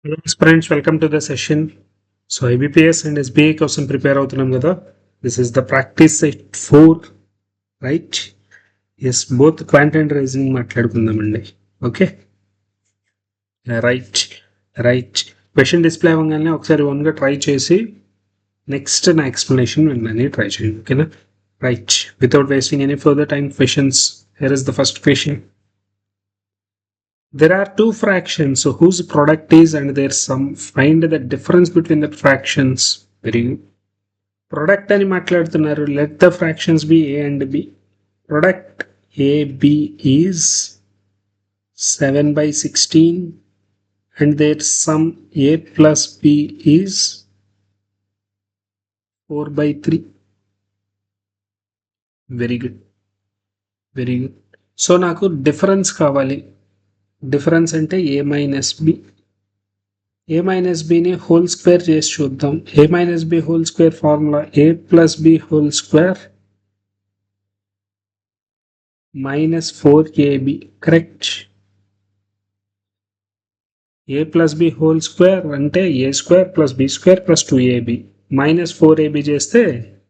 Hello friends, welcome to the session. So IBPS and SBI కోసం prepare అవుతున్నాం కదా. This is the practice set 4, right? Yes, both quant and reasoning మాట్లాడుకుందామండి. Okay, right right. Question display అవ్వగానే ఒకసారి ఓన్గా try చేసి next నా explanation విన్నని try చేయండి. ఓకేనా? Right. Without wasting any further time, questions. Here is the first question. There are two fractions whose product is and their sum. Find the difference between the fractions. Very good. Product అని మాట్లాడుతున్నారు. Let the fractions be a and b. Product ab is 7/16 and their sum a plus b is 4/3. Very good. Very good. So నాకు difference కావాలి. Difference అంటే A minus B. A minus బిని whole square చేసి చూద్దాం. A minus B whole square formula A plus B whole square minus 4ab. Correct. A plus B whole square అంటే A square plus B square plus 2ab. Minus 4ab చేస్తే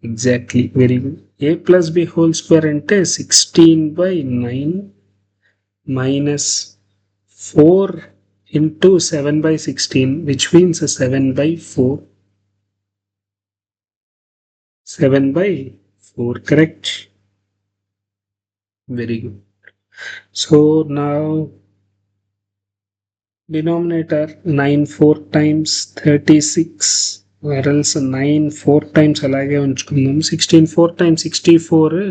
exactly. Very good. A plus B whole square అంటే 16/9 minus 4 into 7/16, which means 7/4. 7/4, correct? Very good. So now denominator 9 4 times 36, or else 9 4 times అలాగే ఉంచుకుందాం. 16 4 times 64,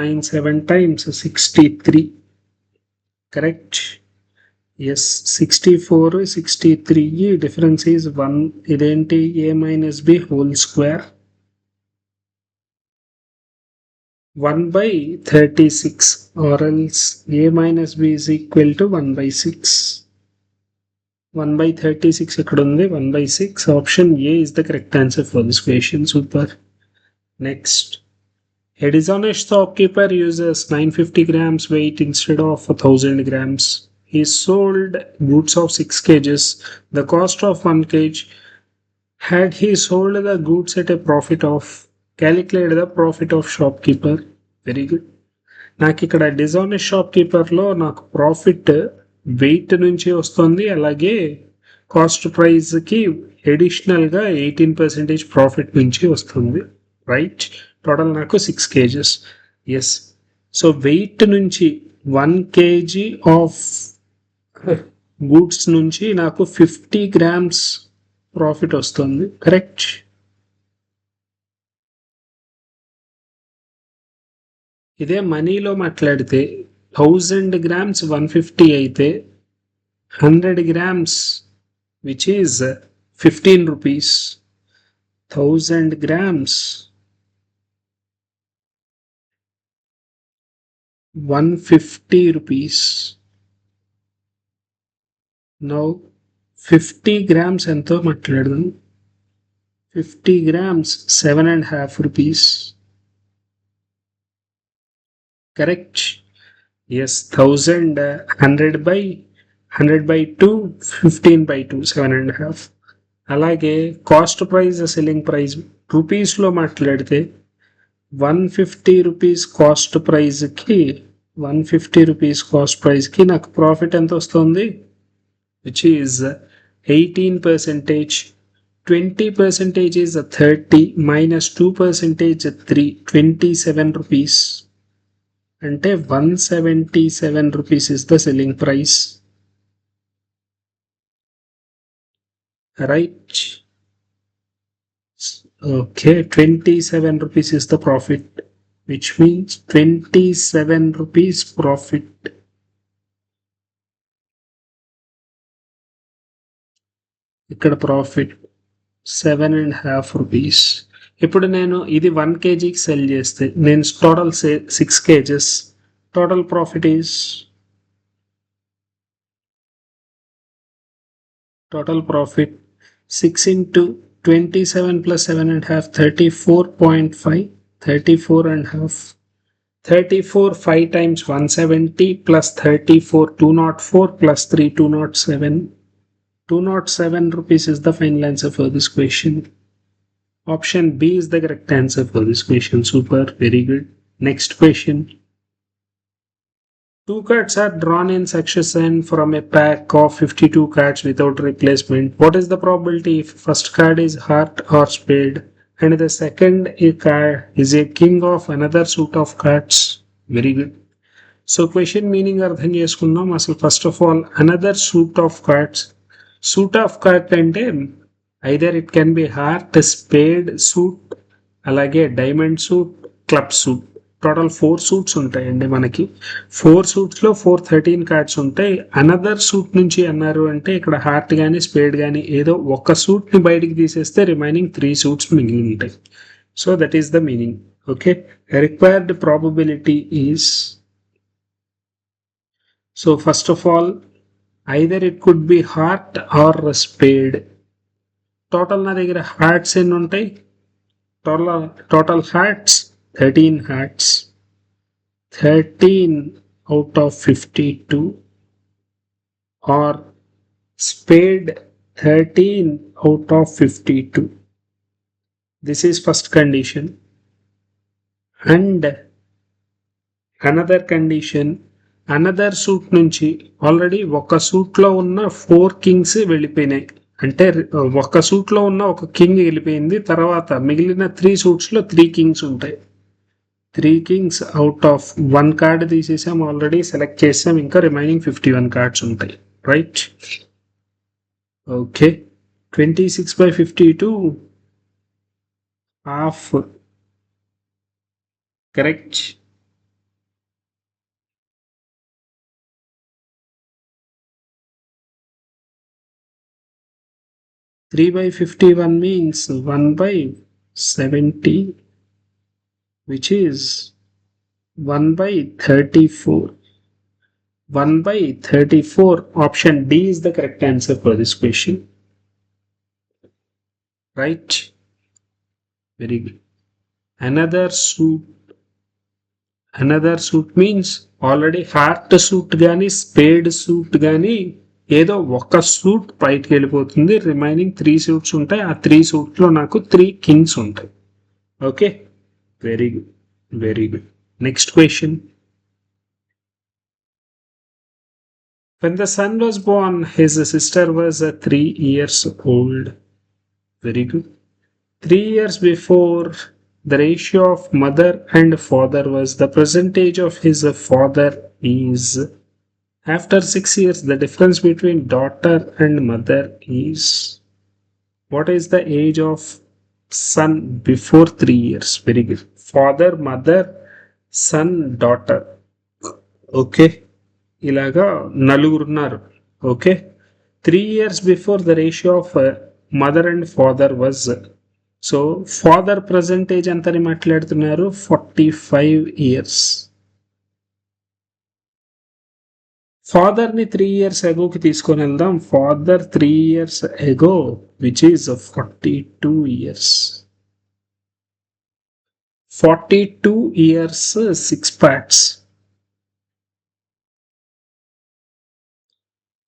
9 7 times 63. Correct? Yes, 64 63. Difference is 1. Identi a minus b whole square 1/36, or else a minus b is equal to 1/6. 1/36 ikkada undi, 1/6. Option A is the correct answer for this question. Super. Next. A dishonest shopkeeper uses 950 grams weight instead of 1000 grams. He sold goods of 6 kgs. The cost of 1 kg. Had he sold the goods at a profit of, calculate the profit of shopkeeper. Very good. నాకు ఇక్కడ dishonest షాప్కీపర్లో నాకు profit wait నుంచి వస్తుంది, అలాగే cost ప్రైస్కి అడిషనల్గా 18% profit నుంచి వస్తుంది. రైట్? టోటల్ నాకు 6 kgs. ఎస్. సో వెయిట్ నుంచి 1 kg ఆఫ్ గూడ్స్ నుంచి నాకు 50 grams ప్రాఫిట్ వస్తుంది. కరెక్ట్? ఇదే మనీలో మాట్లాడితే 1000 grams 150 అయితే 100 grams which is 15 rupees. 1000 grams 150 rupees. Now 50 grams ఎంతో మాట్లాడదాం. 50 grams 7.5 rupees. Correct? Yes. 1000 100/2 15/2 7.5. అలాగే కాస్ట్ ప్రైస్ సెల్లింగ్ ప్రైస్ రూపీస్లో మాట్లాడితే 150 రూపీస్ కాస్ట్ ప్రైస్కి 150 రూపీస్ కాస్ట్ ప్రైస్కి నాకు ప్రాఫిట్ ఎంత వస్తుంది? Which is 18%. 20% is 30 minus 2% 3, 27 rupees. అంటే 177 rupees is the selling price. Right? Okay, 27 rupees is the profit, which means 27 rupees profit. ఇక్కడ ప్రాఫిట్ 7.5 rupees. ఇప్పుడు నేను ఇది 1 kgకి సెల్ చేస్తే నేను total 6 kgs. Total profit is total profit 6 into 27 plus 7.5 34.5, 34.5. 34 5 times 170 plus 34 204 plus 3 207. 207 rupees is the final answer for this question. Option B is the correct answer for this question. Super, very good. Next question. Two cards are drawn in succession from a pack of 52 cards without replacement. What is the probability if first card is heart or spade and the second card is a king of another suit of cards? Very good. So question meaning అర్థం చేసుకుందాం. అసలు first of all another suit of cards. Suit of card అంటే either it can be heart, spade suit, అలాగే diamond suit, club suit. Total 4 suits ఉంటాయండి మనకి. 4 సూట్స్లో 13 cards ఉంటాయి. Another suit నుంచి అన్నారు అంటే ఇక్కడ హార్ట్ కానీ స్పేడ్ కానీ ఏదో ఒక సూట్ని బయటికి తీసేస్తే రిమైనింగ్ 3 సూట్స్ మిగిలి ఉంటాయి. So that is the meaning. Okay, required probability is, so first of all either it could be heart or spade. Total నా దగ్గర హార్ట్స్ ఎన్ని ఉంటాయి? Total hearts 13 hearts. 13 out of 52 or spade 13 out of 52. This is first condition. And another condition, another suit నుంచి already ఒక సూట్లో ఉన్న 4 Kings వెళ్ళిపోయినాయి. అంటే ఒక సూట్లో ఉన్న ఒక కింగ్ వెళ్ళిపోయింది. తర్వాత మిగిలిన 3 సూట్స్లో 3 కింగ్స్ ఉంటాయి. 3 కింగ్స్ అవుట్ ఆఫ్ 1 కార్డ్ తీసేసాం, ఆల్రెడీ సెలెక్ట్ చేసాం. ఇంకా రిమైనింగ్ 51 కార్డ్స్ ఉంటాయి. Right, okay. 26/52 half, correct. 3/51 means 1/70, which is 1/34. 1/34. Option D is the correct answer for this question. Right? Very good. Another suit means already heart suit gani, spade suit gani, ఏదో ఒక suit బయటకు వెళ్ళిపోతుంది. Remaining 3 suits ఉంటాయి. ఆ 3 సూట్లో నాకు 3 kings ఉంటాయి. Okay, very good, very good. Next question. When the son was born, his sister was 3 years old. Very good. 3 years before, the ratio of mother and father was, the percentage of his father is. After 6 years, the difference between daughter and mother is. What is the age of son before 3 years? Very good. Father, mother, son, daughter. Okay. Ilaga nalugurunnaru. Okay. 3 years before, the ratio of mother and father was. So father present age antani maatladutunnaru 45 years. Father ni 3 years ago ki తీసుకొని వెళ్దాం. Father 3 years ago, which is 42 years. 42 years, 6 parts.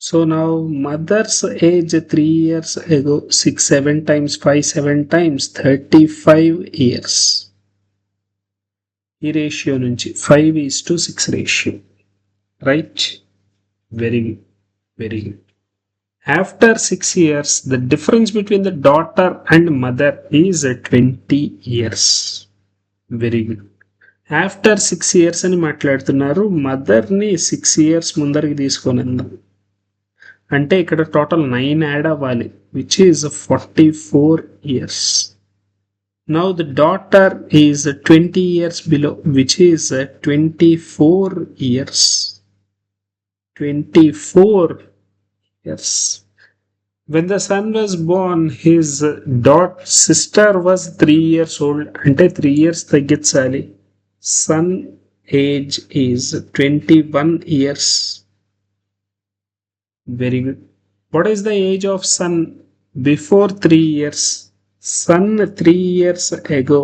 So now mother's age 3 years ago, 6 7 times 5 7 times 35 years. ఈ ratio నుంచి 5:6 ratio. Right? Very good, very good. After 6 years, the difference between the daughter and mother is 20 years. Very good. After 6 years అని మాట్లాడుతున్నారు. మదర్ని 6 years ముందరికి తీసుకొని వెళ్దాం అంటే ఇక్కడ టోటల్ 9 యాడ్ అవ్వాలి, which is 44 years. Now the daughter is 20 years below, which is 24 years. 24 years. When the son was born, his sister was 3 years old. Ante 3 years తగ్గించాలి. Son age is 21 years. Very good. What is the age of son before 3 years? Son 3 years ago,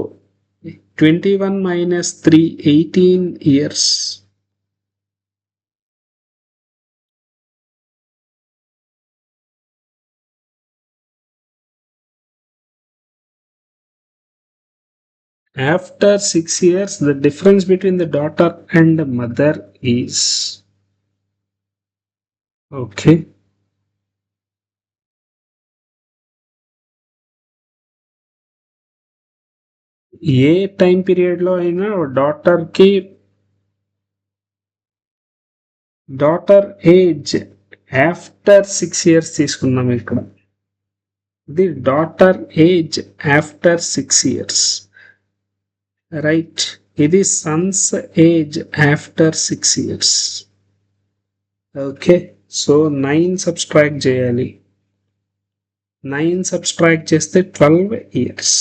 21 minus 3, 18 years. After 6 years, the difference between the daughter and the mother is, okay, ఏ time పీరియడ్లో అయినా daughter age after 6 years తీసుకున్నాం ఇక్కడ. The daughter age after 6 years, right. ఇది son's age after 6 years. Okay, so 9 subtract చేయాలి. 9 subtract చేస్తే 12 years.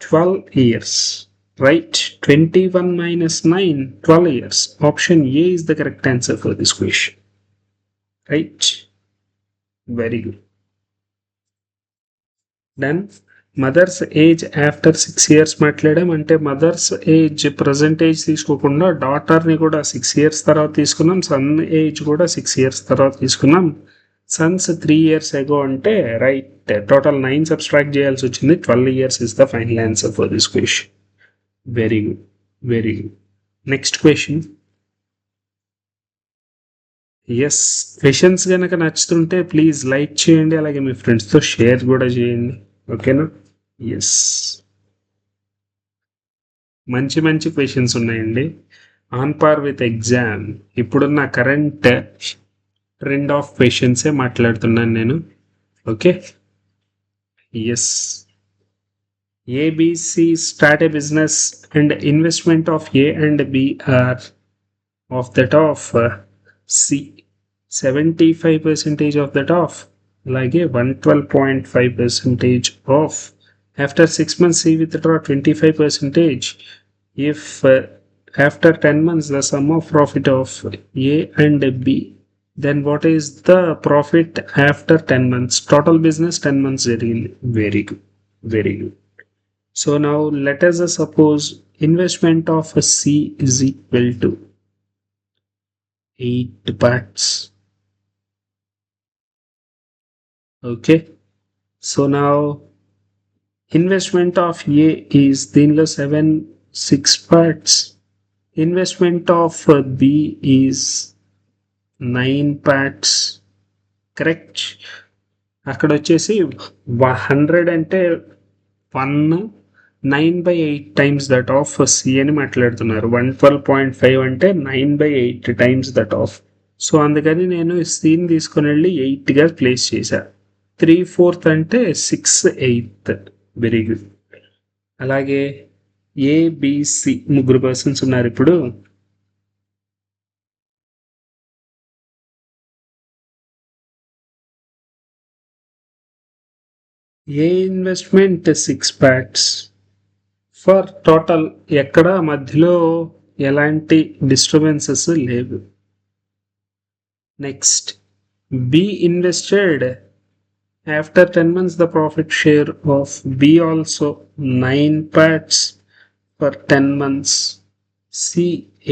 12 years, right? 21 minus 9, 12 years. Option A is the correct answer for this question, right? Very good. Then mothers age after 6 years మాట్లాడాం అంటే mothers age present age తీసుకోకుండా డాటర్ని కూడా 6 years తర్వాత తీసుకున్నాం, sun age కూడా 6 years తర్వాత తీసుకున్నాం. సన్స్ 3 years ago అంటే రైట్. టోటల్ 9 సబ్స్ట్రాక్ట్ చేయాల్సి వచ్చింది. 12 years is the final answer for this question. Very good, very good. Next question. Yes, questions కనుక నచ్చుతుంటే ప్లీజ్ లైక్ చేయండి, అలాగే మీ ఫ్రెండ్స్తో షేర్ కూడా చేయండి, ఓకేనా? ఎస్, మంచి మంచి క్వశ్చన్స్ ఉన్నాయండి. On par with exam. ఇప్పుడున్న కరెంట్ ట్రెండ్ ఆఫ్ క్వశ్చన్సే మాట్లాడుతున్నాను నేను, okay? Yes. ABC start a business and investment of A and B are of that of C 75% of that of, అలాగే 112.5% of. After 6 months C withdraw 25%. If after 10 months the sum of profit of A and B, then what is the profit after 10 months? Total business 10 months జరిగింది. Very good, very good. So now let us suppose investment of C is equal to 8 parts. Okay, so now investment of A is దీనిలో 6 parts. Investment of B is 9 parts, correct? అక్కడ వచ్చేసి 100 అంటే 1 9/8 times that of C అని మాట్లాడుతున్నారు. 112.5 అంటే 9/8 times that of. So అందుకని నేను Cని తీసుకుని వెళ్ళి 8గా ప్లేస్ చేశా. 3/4 అంటే 6/8. Very good. అలాగే ABC ముగ్గురు పర్సన్స్ ఉన్నారు ఇప్పుడు. ఏ ఇన్వెస్ట్మెంట్ 6 parts ఫర్ టోటల్. ఎక్కడ మధ్యలో ఎలాంటి డిస్టర్బెన్సెస్ లేవు. Next B invested after 10 months the profit share of B also 9 parts for 10 months. C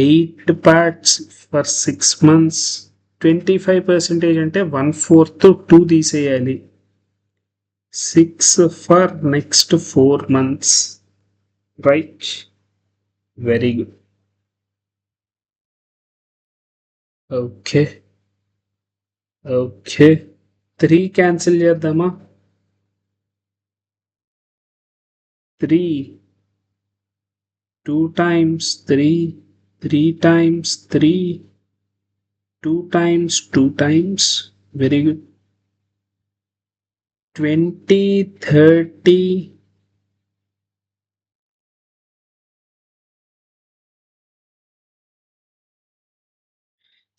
8 parts for 6 months. 25% అంటే 1/4 2 తీసేయాలి. 6 for next 4 months, right? Very good. Okay, 3 cancel చేద్దామా? 3 2 times 3, 3 times 3, 2 times 2 times. Very good. 20, 30,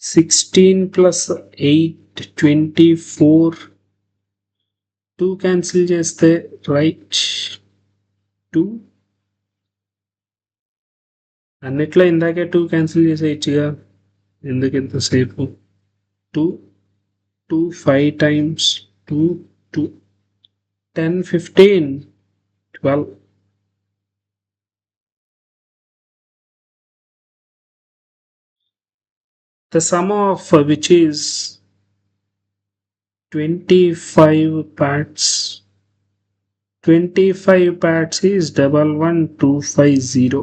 16 plus 8, 24. 2 cancel చేస్తే right 2. అన్నిట్లో ఇందాకే 2 cancel చేసేయచ్చుగా, ఎందుకు ఎంతసేపు? 2 2 5 times 2 2 10 15 12 The sum of which is 25 parts. 25 parts is 11250.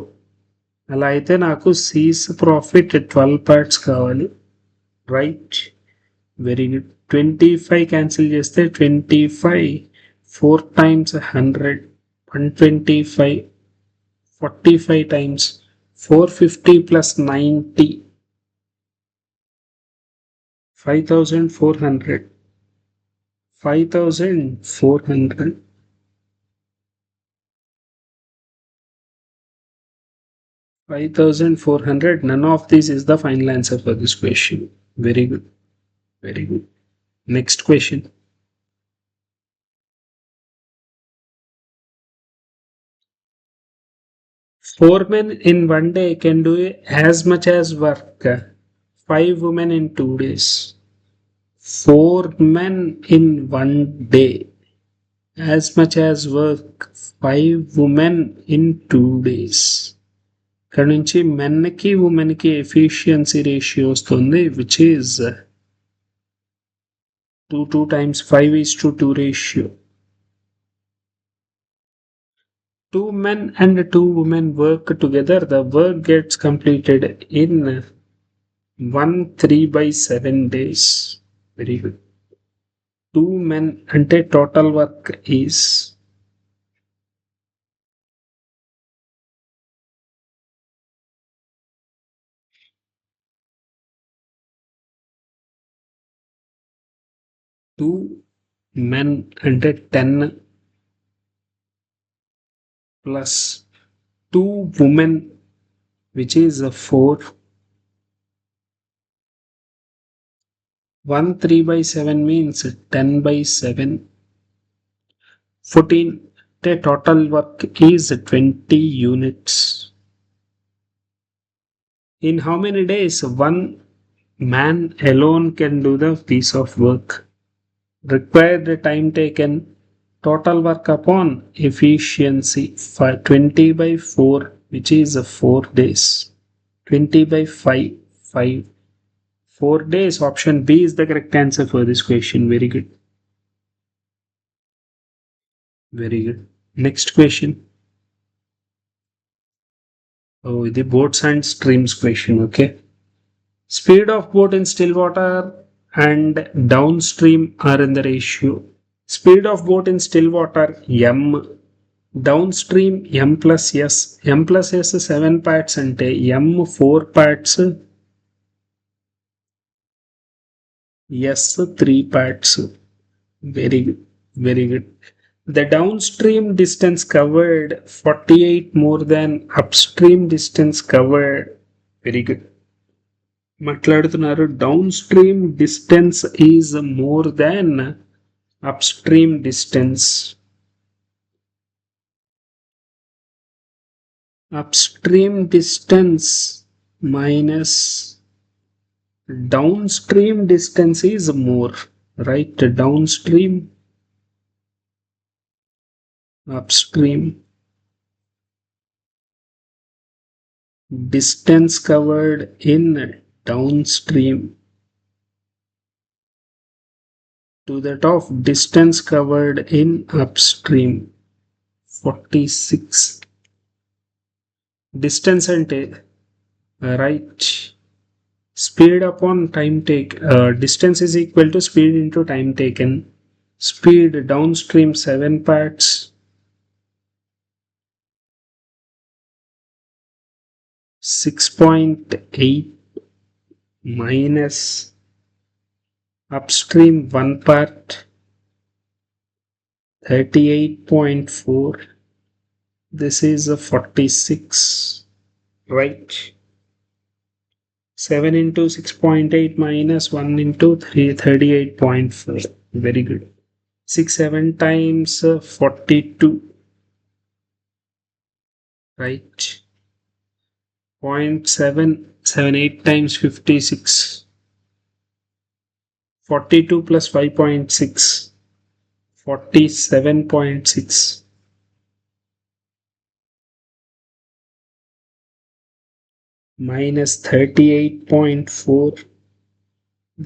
అలా అయితే నాకు సీస్ ప్రాఫిట్ 12 parts కావాలి, రైట్? Very good. 25 క్యాన్సిల్ చేస్తే 25 4 times 100 125 45 times 450 plus 90 5400 5400 5400. None of this is the final answer for this question. Very good. Very good. Next question. Four men in one day can do as much as work 5 women in 2 days. 4 men in one day as much as work 5 women in 2 days. ఇక్కడ నుంచి మెన్కి ఉమెన్కి efficiency ratio వస్తుంది, which is 2 times 5:2 ratio. 2 men and 2 women work together. The work gets completed in 3/7 days. Very good. 2 men ante total work is 2 men ante 10 plus 2 women, which is 4. 3/7 means 10/7. 14. The total work is 20 units. In how many days 1 man alone can do the piece of work? Required time taken, total work upon efficiency, 20/4, which is 4 days. 20/5, 5. 4 days. Option B is the correct answer for this question. Very good. Very good. Next question. Oh, the boats and streams question. Okay. Speed of boat in still water and downstream are in the ratio. Speed of boat in still water m, downstream m plus s. M plus s 7 parts ante m 4 parts, s 3 parts. Very good. Very good. The downstream distance covered 48 more than upstream distance covered. Very good. మాట్లాడుతున్నారు downstream distance is more than upstream distance. Upstream distance minus downstream distance is more, right? Downstream upstream distance covered in downstream to that of distance covered in upstream. 46. Distance ante right, speed upon time take, distance is equal to speed into time taken. Speed downstream 7 parts, 6.8 minus upstream 1 part, 38.4. This is a 46, right? 7 into 6.8 minus 1 into 3, 38.4. Very good. 6 7 times 42, right? 0.778 times 56. 42 plus 5.6, 47.6. Minus 38.4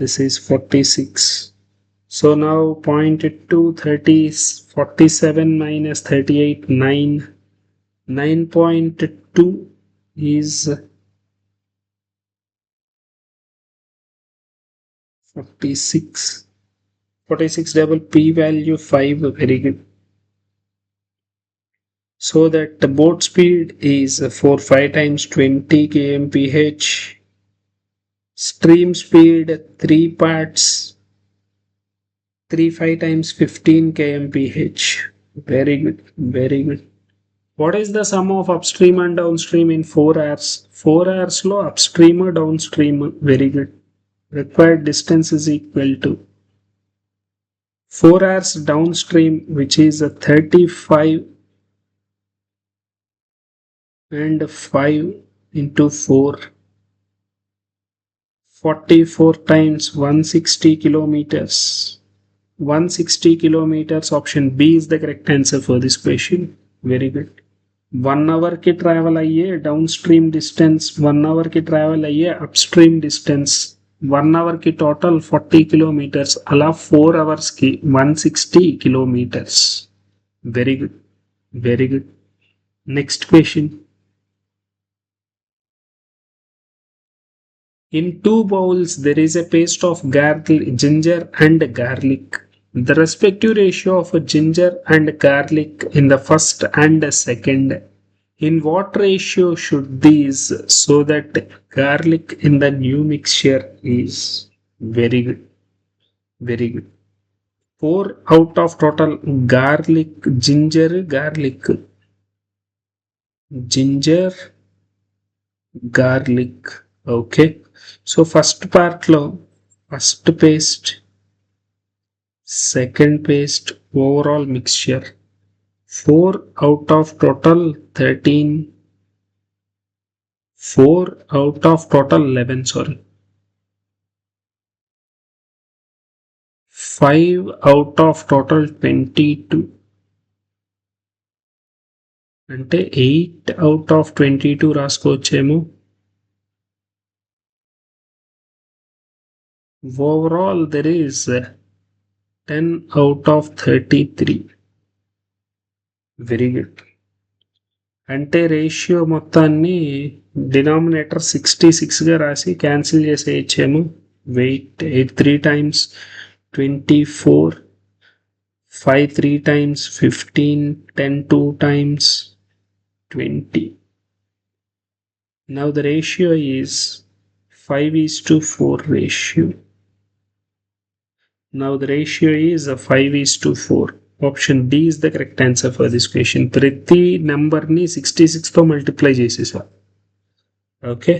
This is 46. So now 0.2 30 47 minus 38 9. 9.2 is 46. 46 double p value 5. Very good. So that the boat speed is 5 times 20 kmph. Stream speed 3 parts 5 times 15 kmph. Very good. Very good. What is the sum of upstream and downstream in 4 hours? 4 hours lo upstream or downstream. Very good. Required distance is equal to 4 hours downstream, which is a 35 and 5 into 4. 44 times 160 kilometers. 160 kilometers. Option B is the correct answer for this question. Very good. 1 hour की travel आइए downstream distance, 1 hour की travel आइए upstream distance. 1 hour की total 40 kilometers, अला 4 hours की 160 kilometers. Very good. Very good. Next question. In 2 bowls, there is a paste of ginger and garlic. The respective ratio of ginger and garlic in the first and second. In what ratio should these, so that garlic in the new mixture is very good. Very good. 4 out of total garlic, ginger, garlic. Ginger, garlic. Okay. So first part lo, first paste, second paste, overall mixture. 4 out of total 13. 4 out of total 11, sorry. 5 out of total 22. అంటే 8 out of 22 రాసుకోవచ్చేమో. Overall there is 10 out of 33. Very good. అంటే ratio మొత్తాన్ని denominator 66గా రాసి cancel చేసేయచ్చేమో. Wait 8 3 times 24, 5 3 times 15, 10 2 times 20. Now the ratio is 5:4 ratio. Now the ratio is a 5:4. Option D is the correct answer for this question. ప్రతి నెంబర్ని 66తో multiply చేసేసా. Okay,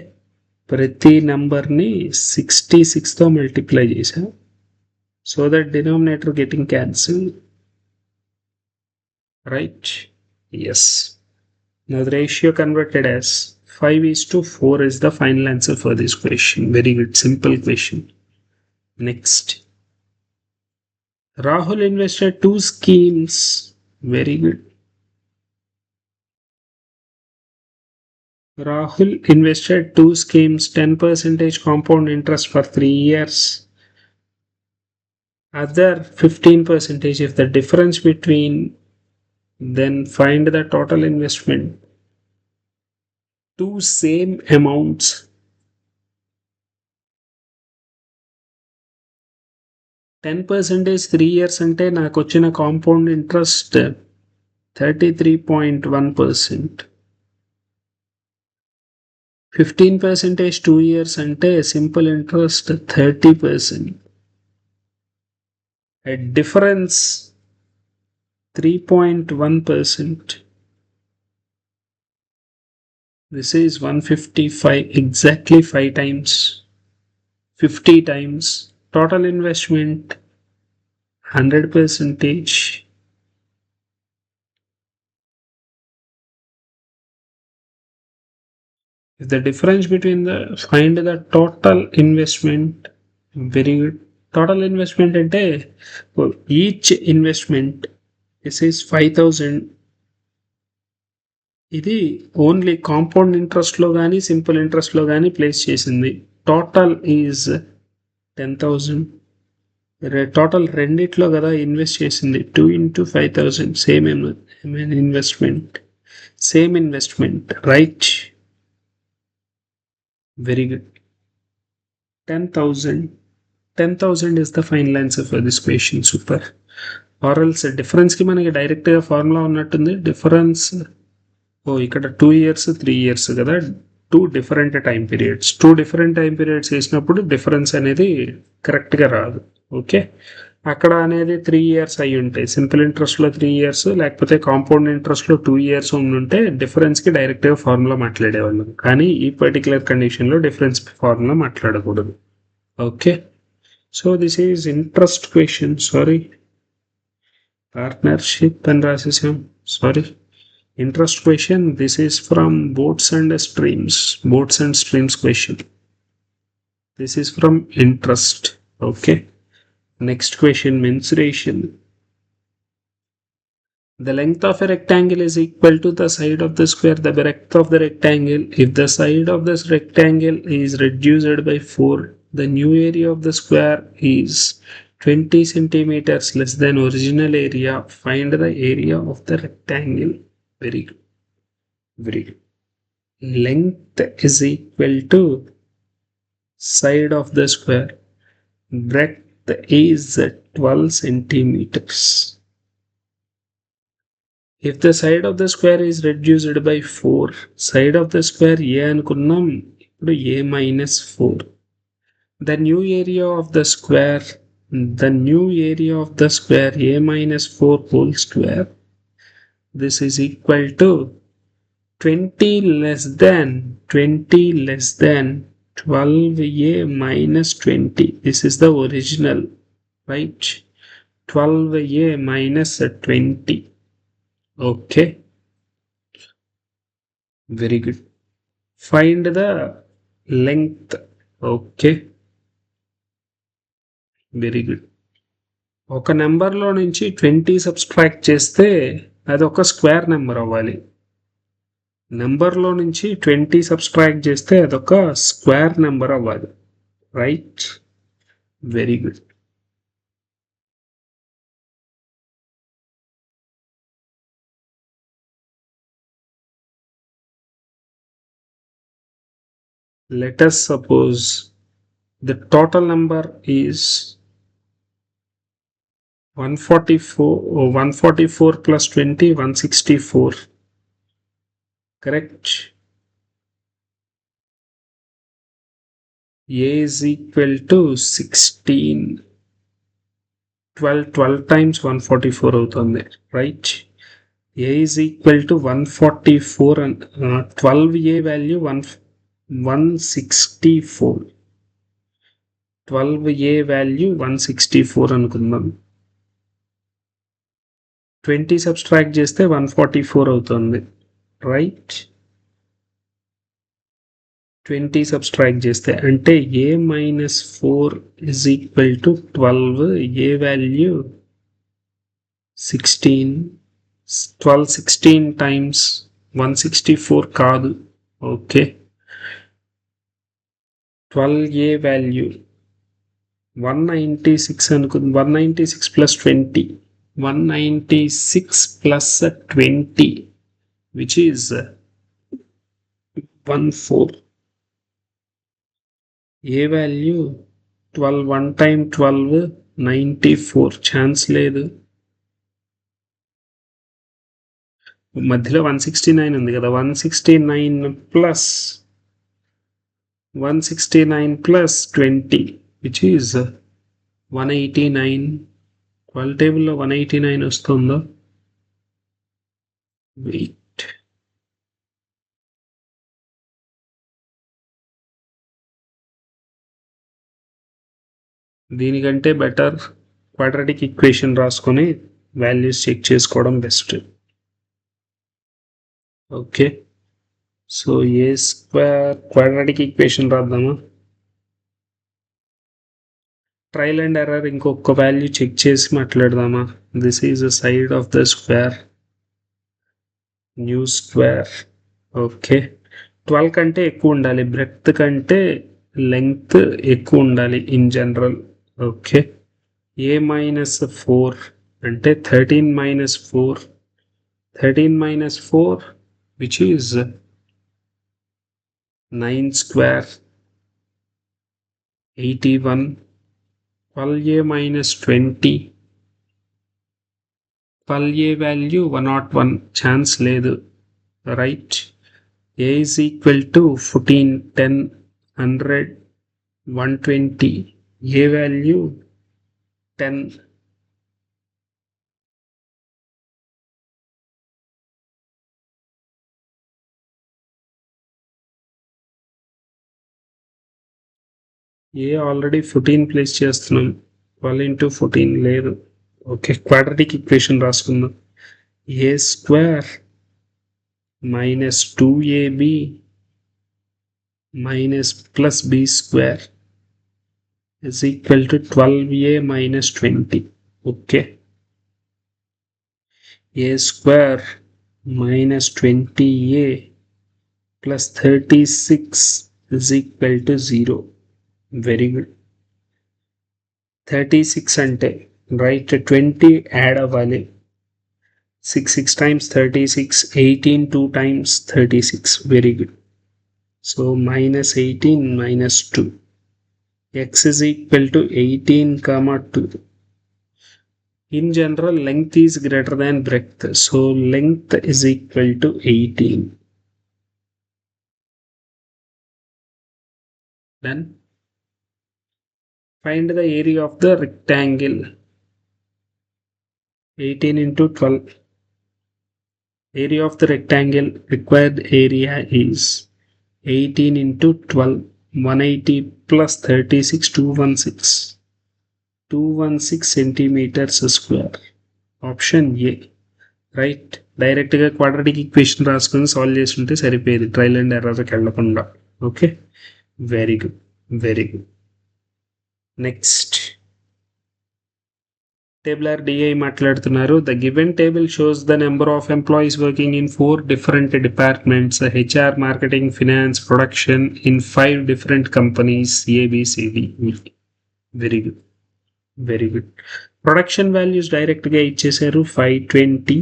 ప్రతి నెంబర్ని 66తో మల్టిప్లై చేసా. So that denominator getting cancelled. Right? Yes. Now the ratio converted as 5:4 is the final answer for this question. Very good. Simple question. Next. Rahul invested 2 schemes. Very good. Rahul invested 2 schemes, 10% compound interest for 3 years. Other 15%. If the difference between, then find the total investment. 2 same amounts. 10% 3 years అంటే నాకు వచ్చిన compound interest 33.1%. 15% 2 years అంటే simple interest 30%. A difference 3.1%. This is 155, exactly 5 times, 50 times. Total investment 100%. If the difference between find the total investment. Very good. Total investment అంటే each investment, this is 5,000. ఇది only compound ఇంట్రెస్ట్లో కానీ simple ఇంట్రెస్ట్లో కానీ place చేసింది. Total is 10,000. Total రెండిట్లో కదా invest చేసింది. 2 into 5,000 same investment right. Very good. 10,000 is the final answer for this question. Super. Or else difference కి మనకి డైరెక్ట్ గా ఫార్ములా ఉన్నట్టుంది. డిఫరెన్స్ ఇక్కడ 2 years 3 years కదా, 2 different time periods వేసినప్పుడు డిఫరెన్స్ అనేది కరెక్ట్ గా రాదు. ఓకే, అక్కడ అనేది 3 years అయి ఉంటాయి. సింపుల్ ఇంట్రెస్ట్ లో 3 years, లేకపోతే కాంపౌండ్ ఇంట్రెస్ట్ లో 2 years ఉంటే డిఫరెన్స్ కి డైరెక్ట్ గా ఫార్ములా మాట్లాడేవాళ్ళం. కానీ ఈ పర్టికులర్ కండిషన్ లో డిఫరెన్స్ ఫార్ములా మాట్లాడకూడదు. Okay, so this is interest question. Sorry, partnership అని రాసేసాం. Sorry, interest question. This is from boats and streams question. This is from interest. Okay, next question, mensuration. The length of a rectangle is equal to the side of the square, the breadth of the rectangle. If the side of this rectangle is reduced by 4, the new area of the square is 20 centimeters less than original area. Find the area of the rectangle. Very good. Length is equal to side of the square. Breadth is 12 centimeters. If the side of the square is reduced by 4, side of the square A అనుకున్నాం, ఇప్పుడు A minus 4. The new area of the square A minus 4 whole square. This is equal to 20 less than 12a minus 20. This is the original, right? 12a minus 20. Okay, very good. Find the length. Okay, very good. ఒక నెంబర్లో నుంచి 20 subtract చేస్తే అది ఒక square number అవ్వాలి. నెంబర్లో నుంచి 20 subtract చేస్తే అదొక స్క్వేర్ నెంబర్ అవ్వాలి. Right, very good. Let us suppose the total number is 144 plus 20, 164. Correct. A is equal to 16. 12 times 144 అవుతుంది, right. A is equal to 144 and 12a value 164. 12a value 164 అనుకుందాం. 20 subtract చేస్తే 144 అవుతుంది, right. 20 subtract చేస్తే అంటే A minus 4 is equal to 12. A value 16. 12 16 times 164 కాదు. Okay, 12a value 196 అనుకుంది. 196 plus 20, 196 plus 20, which is 14. A value 12, 1 time 12, 94. Chance లేదు. మధ్యలో 169 ఉంది కదా, 169 plus 20, which is 189. 12 టేబుల్లో 189 వస్తుందో, వెయిట్, దీనికంటే బెటర్ క్వాడ్రాటిక్ ఈక్వేషన్ రాసుకొని వాల్యూస్ చెక్ చేసుకోవడం best. Okay, so A square quadratic equation రాద్దామా. ట్రయల్ అండ్ ఎర్రర్ ఇంకొక వాల్యూ చెక్ చేసి మాట్లాడదామా. This is the side of the square, new square. Okay, 12 కంటే ఎక్కువ ఉండాలి, బ్రెడ్త్ కంటే లెంగ్త్ ఎక్కువ ఉండాలి in general. Okay, a minus 4 అంటే 13 minus 4, 13 minus 4 which is 9 square 81, 12a minus 20, 12a value 101, chance లేదు, right. a is equal to 14, 10, 100, 120, a value 10. a already 14 place చేస్తున్నాం, 12 into 14 లేదు. ఓకే, క్వాడ్రాటిక్ ఈక్వేషన్ రాసుకుందాం. a square minus 2ab minus plus b square is equal to 12a minus 20. Okay, a square minus 20a plus 36 is equal to 0. Very good. 36 ante right 20 add అవ్వాలి. 6 times 36, 18 2 times 36. Very good. So minus 18 minus 2. X is equal to 18 comma 2. In general, length is greater than breadth. So length is equal to 18. Then find the area of the rectangle. 18 into 12. Area of the rectangle, required area is 18 into 12, 180 plus 36, 216. 216 centimeters square. Option A. Right, డైరెక్ట్గా quadratic equation రాసుకొని solve చేస్తుంటే సరిపోయేది, trial and ఎర్రర్కి వెళ్ళకుండా. Okay, very good, very good. Next tabular DI మాట్లాడుతున్నారు. The given table shows the number of employees working in 4 different departments, HR, marketing, finance, production, in 5 different companies ABCD. Very good, very good. Production values డైరెక్ట్గా ఇచ్చేసారు. 520,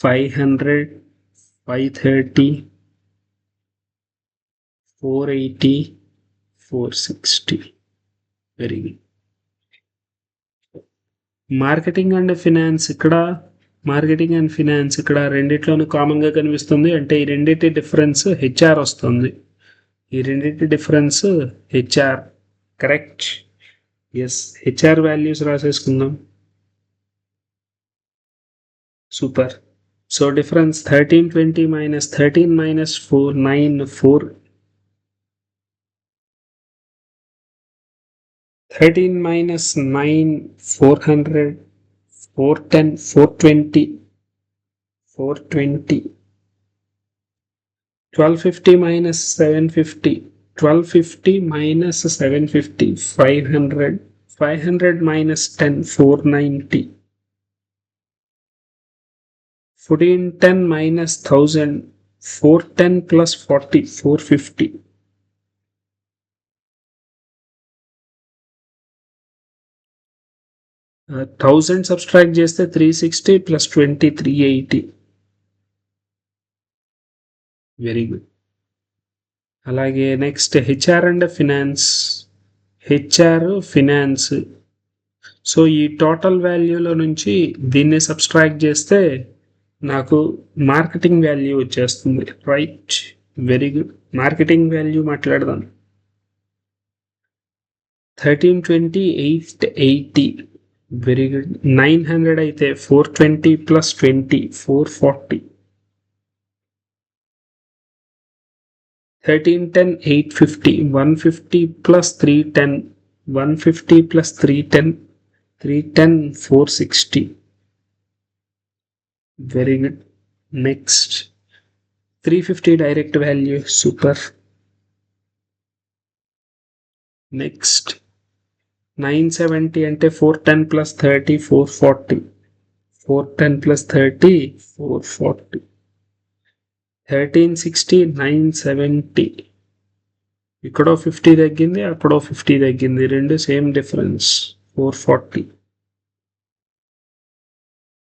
500, 530, 480, 460. Very good. Marketing and finance ఇక్కడ రెండిట్లోనూ కామన్గా కనిపిస్తుంది. అంటే ఈ రెండింటి difference HR వస్తుంది. ఈ రెండింటి difference HR. Correct. Yes, HR values రాసేసుకుందాం. Super. So difference 1320 minus 13 minus 4, 9, 4. 13 minus 9, 400, 410, 420, 420. 1250 minus 750, 1250 minus 750, 500, 500 minus 10, 490. 1410 minus 1000, 410 plus 40, 450. 1000 subtract చేస్తే 360 plus 20, 380. Very good. అలాగే next HR and finance. HR, finance. So ఈ టోటల్ వాల్యూలో నుంచి దీన్ని సబ్స్ట్రాక్ట్ చేస్తే నాకు మార్కెటింగ్ వాల్యూ వచ్చేస్తుంది. Right, very good. Marketing value మాట్లాడదాం. 1320, 880. Very good. 900 అయితే 420 plus 20, 440. 1310, 850, 150 plus 310, 150 plus 310, 310, 460. Very good. Next 350 direct value. Super. Next 970 అంటే 410 plus 30, 440. 410 plus 30, 440. 1360, 970. ఇక్కడో 50 తగ్గింది, అక్కడో 50 తగ్గింది, రెండు same difference 440.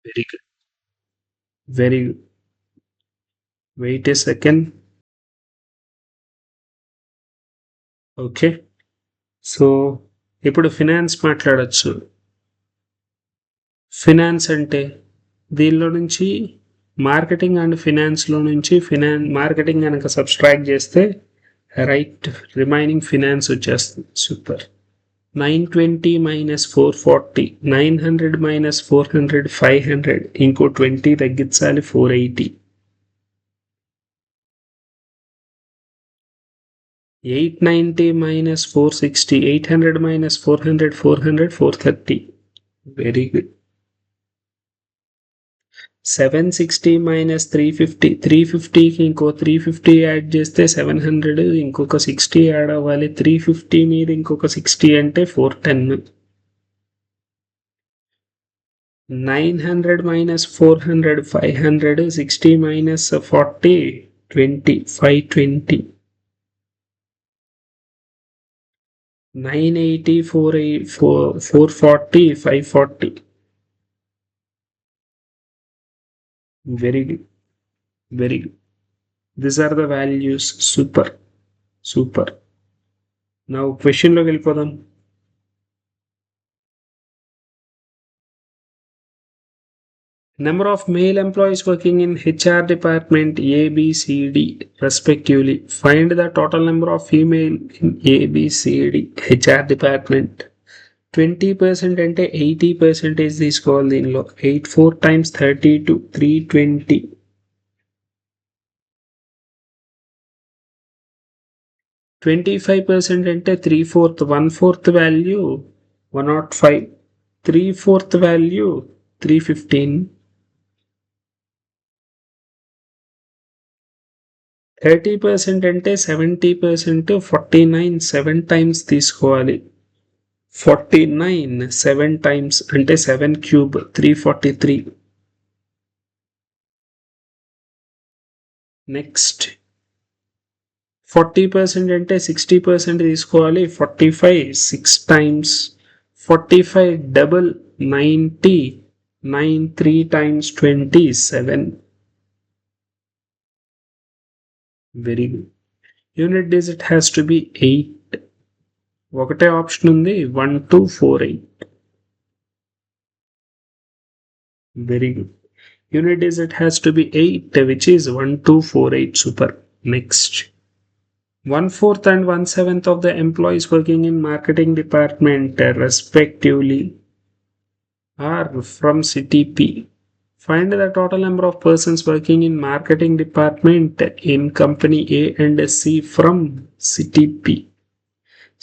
Very good, very good. Wait a second. Okay, so ఇప్పుడు ఫినాన్స్ మాట్లాడచ్చు. ఫినాన్స్ అంటే దీనిలో నుంచి మార్కెటింగ్ అండ్ ఫినాన్స్లో నుంచి మార్కెటింగ్ కనుక సబ్స్ట్రాక్ట్ చేస్తే రైట్ రిమైనింగ్ ఫినాన్స్ వచ్చేస్తుంది. సూపర్. 920 minus 440, 900 minus 400, 500, ఇంకో 20 తగ్గించాలి, 480. 890 minus 460, 800 minus 400, 400, 430. Very good. 760 minus 350, 350కి ఇంకో 350 యాడ్ చేస్తే 700, ఇంకొక 60 యాడ్ అవ్వాలి, 350 మీద ఇంకొక 60 అంటే 410. 900 minus 400, 500, 60 minus 40, 20, 520. 980, 440, 540. Very good, very good. These are the values. Super, super. Now question లోకి వెళ్ళిపోదాం. Number of male employees working in HR department A, B, C, D respectively. Find the total number of female in A, B, C, D HR department. 20% అంటే 80% తీసుకోవాలి. దీనిలో 8 4 times 32, 320. 25% అంటే 3/4, 1/4 value 105, 3/4 value 315. 30% అంటే 70%, 49, 7 times తీసుకోవాలి. 49 7 times అంటే 7 cube, 343. Next 40% అంటే 60% తీసుకోవాలి. 45 6 times, 45 double 90, 9 3 times 20, 7. Very good. Unit digit has to be 8. ఒకటే ఆప్షన్ ఉంది, 1248. Very good. Unit digit has to be 8, which is 1248. Super. Next. 1/4 and 1/7 of the employees working in marketing department respectively are from city P. Find the total number of persons working in marketing department in company A and C from city P.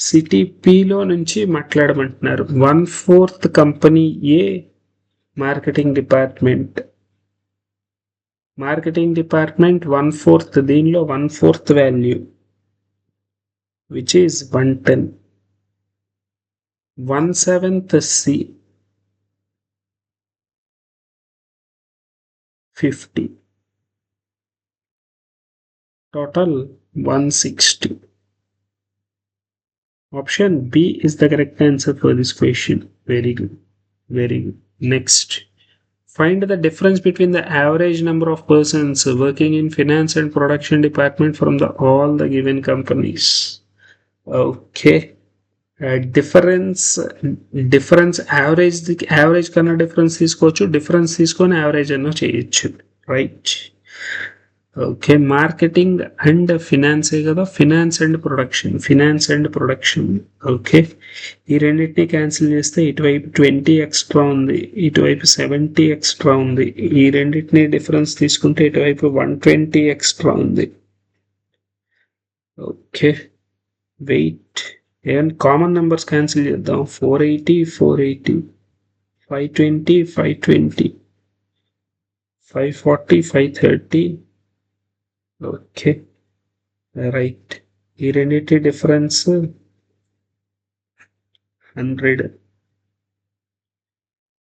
City P లో నుంచి మాట్లాడమంటున్నారు. 1/4 company A marketing department. Marketing department 1/4, దీనిలో 1/4 value which is 110. 1/7 C 50. Total 160. Option B is the correct answer for this question. Very good. Very good. Next. Find the difference between the average number of persons working in finance and production department from all the given companies. Okay. Difference average కన్నా difference తీసుకోవచ్చు, difference తీసుకొని average అన్న చేయొచ్చు. Right. Okay, marketing and ఫినాన్సే కదా, finance and production. Okay, ఈ రెండింటిని cancel చేస్తే ఇటువైపు 20 ఎక్స్ట్రా ఉంది, ఇటువైపు 70 ఎక్స్ట్రా ఉంది. ఈ రెండింటిని డిఫరెన్స్ తీసుకుంటే ఇటువైపు 120 ఎక్స్ట్రా ఉంది. ఓకే, వెయిట్ ఏమైనా కామన్ నెంబర్స్ క్యాన్సిల్ చేద్దాం. 480, 480, 520, 520, 540, 530. Okay, right. ఈ రెండింటి డిఫరెన్స్ 100,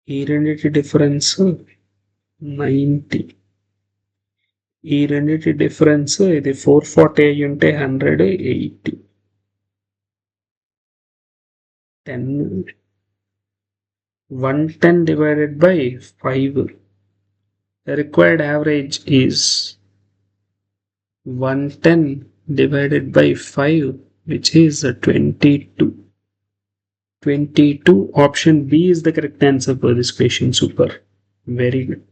ఈ రెండింటి డిఫరెన్స్ 90, ఈ రెండింటి డిఫరెన్స్ ఇది 440 అయి ఉంటే 180 10 110 divided by 5. The required average is 110 divided by 5, which is 22. 22. Option B is the correct answer for this question. Super. Very good.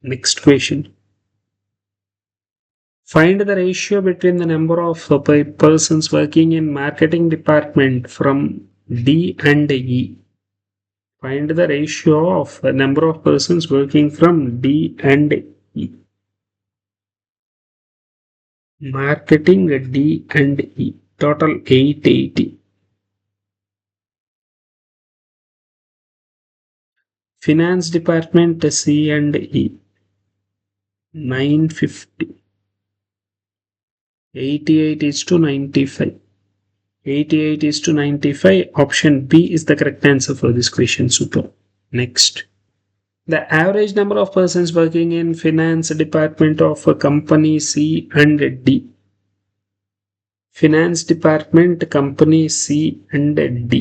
Next question. Find the ratio between the number of persons working in marketing department from D and E. Find the ratio of the number of persons working from D and E. Marketing D and E. Total 880. Finance department C and E. 950. 88 is to 95. 88 is to 95. Option B is the correct answer for this question. Super. Next. The average number of persons working in finance department of a company C and D. Finance department company C and D.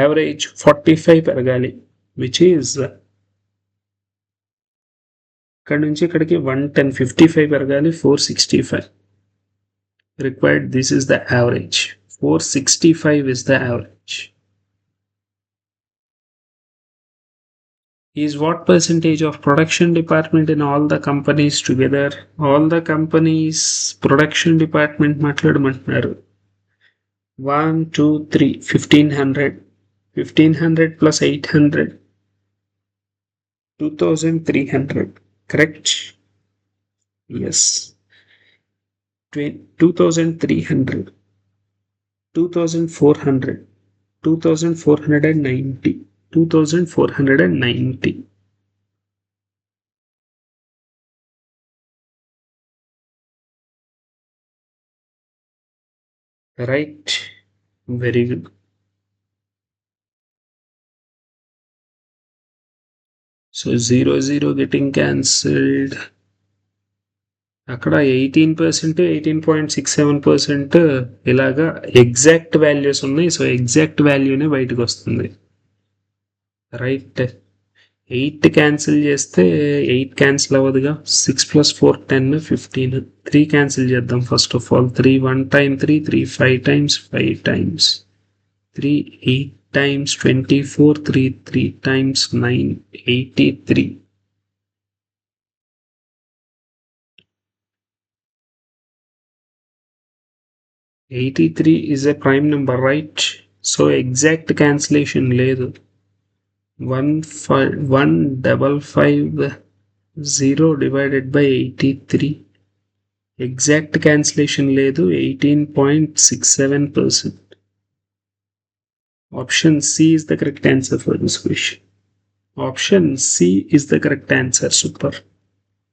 Average 45 పెరగాలి, which is ఇక్కడ నుంచి ఇక్కడికి 110 55 పెరగాలి 465 required. This is the average. 465 is the average. Is what percentage of production department in all the companies together? All the companies production department మాట్లాడమంటున్నారు. 1 2 3 1500. 1500 plus 800. 2300. Correct? Yes. 2300. 2400. 2490. 2490. Right. Very good. So 0 getting cancelled. అక్కడ 18%, 18.67% ఇలాగా exact values ఉన్నాయి. So exact వాల్యూనే బయటకు వస్తుంది. Right. 8 cancel చేస్తే 8 cancel అవ్వదుగా. 6 + 4 10 15. 3 cancel చేద్దాం. First of all 3 1 time 3 3 5 times 5 times 3 8 times 24 3 3 times 9 83. 83 is a prime number, right? So exact cancellation లేదు. 1550 divided by 83. Exact cancellation లేదు. 18.67%. Option C is the correct answer for this question. Option C is the correct answer. Super.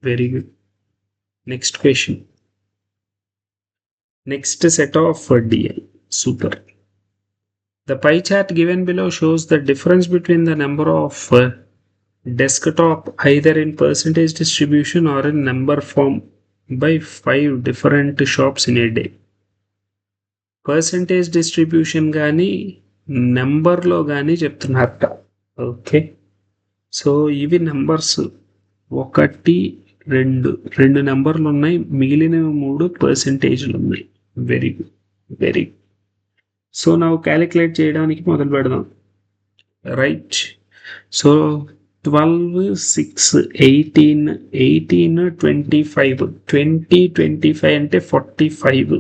Very good. Next question. Next set of DI. Super. The pie chart given below shows the difference between the number of desktop either in percentage distribution or in number form by 5 different shops in a day. Percentage distribution గానీ నెంబర్లో కానీ చెప్తున్నారట. Okay. So ఇవి numbers 1 2 నెంబర్లు ఉన్నాయి, మిగిలిన 3 పర్సెంటేజ్లు ఉన్నాయి. Very good. Very good. So నా calculate చేయడానికి మొదలు పెడదాం. రైట్. సో 12 6 18 18 25 20 25 అంటే 45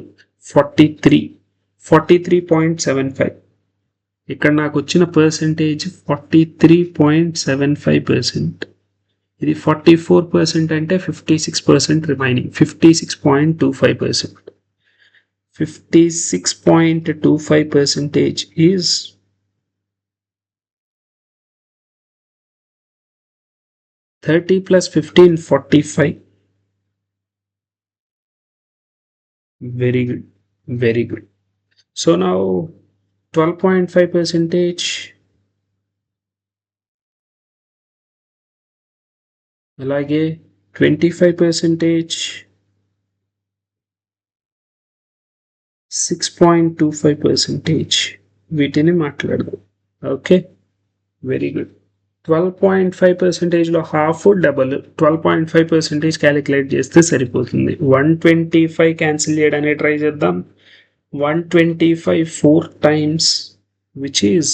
43 43.75. ఇక్కడ నాకు వచ్చిన పర్సెంటేజ్ 43.75%. ఇది 44% అంటే 56% remaining 56.25%. 56.25% is 30 plus 15 45. Very good. Very good. So now 12.5%. అలాగే 25%, 6.25%. వీటిని మాట్లాడదాం. Okay, very good. 12.5%లో హాఫ్ డబల్. 12.5% క్యాలిక్యులేట్ చేస్తే సరిపోతుంది. 125 క్యాన్సిల్ చేయడానికి ట్రై చేద్దాం. 125 4 times, which is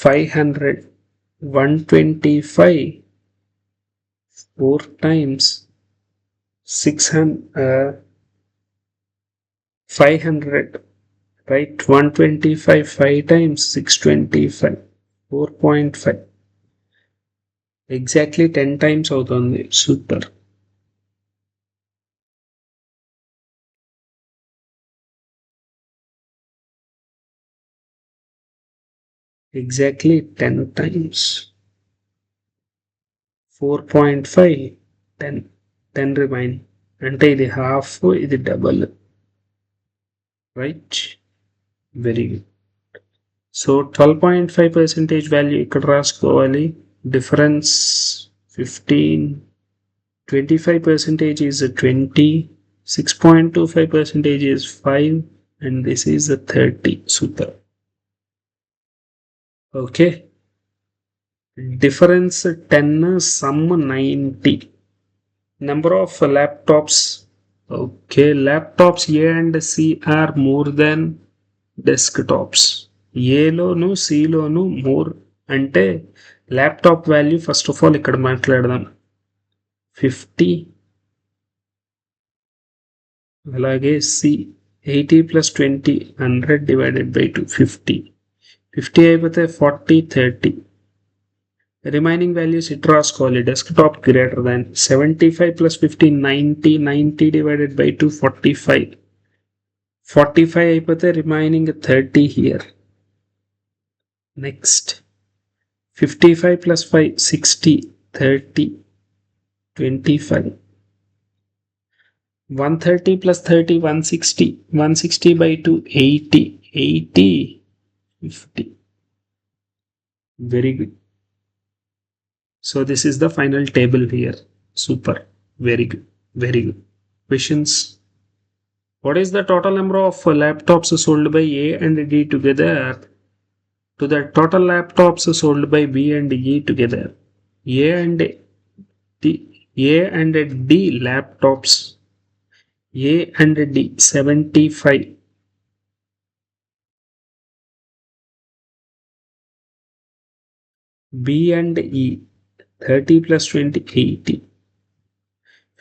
500. 125 4 times 500, right? 125 5 times 625, 4.5. Exactly 10 times అవుతుంది. సూపర్. Exactly 10 times. 4.5, 10 రిమైన్. అంటే ఇది హాఫ్, ఇది double, right? Very good. So 12.5% value ఇక్కడ రాసుకోవాలి. Difference 15. 25% is 20. 6.25% is 5, and this is a 30. Super. Okay. Difference 10, sum 90. Number of laptops. Okay, laptops A and C are more than desktops. A loan C loan more అంటే laptop value first of all ఇక్కడ మాట్లాడదాం. 50. అలాగే C 80 + 20, 100 divided by 2, 50. 50 అయిపోతే 40, 30. Remaining values ఇటు రాసుకోవాలి. Desktop greater than 75 + 50, 90. 90 divided by 2, 45. 45 అయిపోతే remaining 30 here. Next 55 + 5, 60. 30, 25. 130 + 30, 160. 160 by 2, 80. 80, 50. Very good. So this is the final table here. Super. Very good. Very good. Questions? What is the total number of laptops sold by A and D together to the total laptops sold by B and E together? A and D laptops. A and D 75. B and E 30 + 20, 80.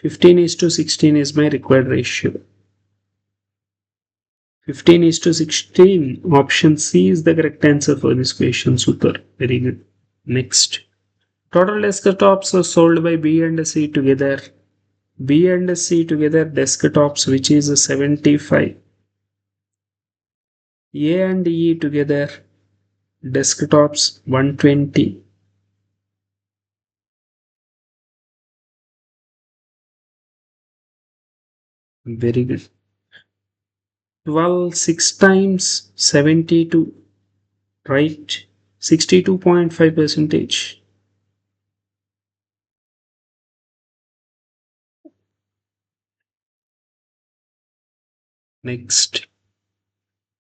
15:16 is my required ratio. 15:16. Option C is the correct answer for this question. Super. Very good. Next. Total desktops are sold by B and C together. B and C together desktops, which is 75. A and E together desktops 120. Very good. 12 6 times 72, right? 62.5%. Next.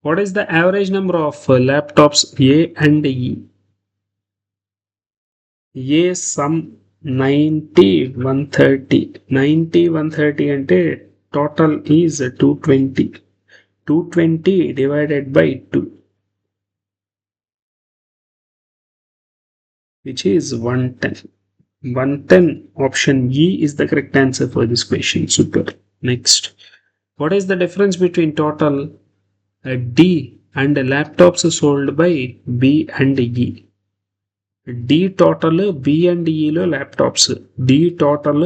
What is the average number of laptops A and E? A sum 90 130. 90 130 అంటే total is 220. 220 divided by 2, which is 110. 110. Option E is the correct answer for this question. Super. Next. What is the difference between total D and laptops sold by B and E? D total B and E లో laptops. D total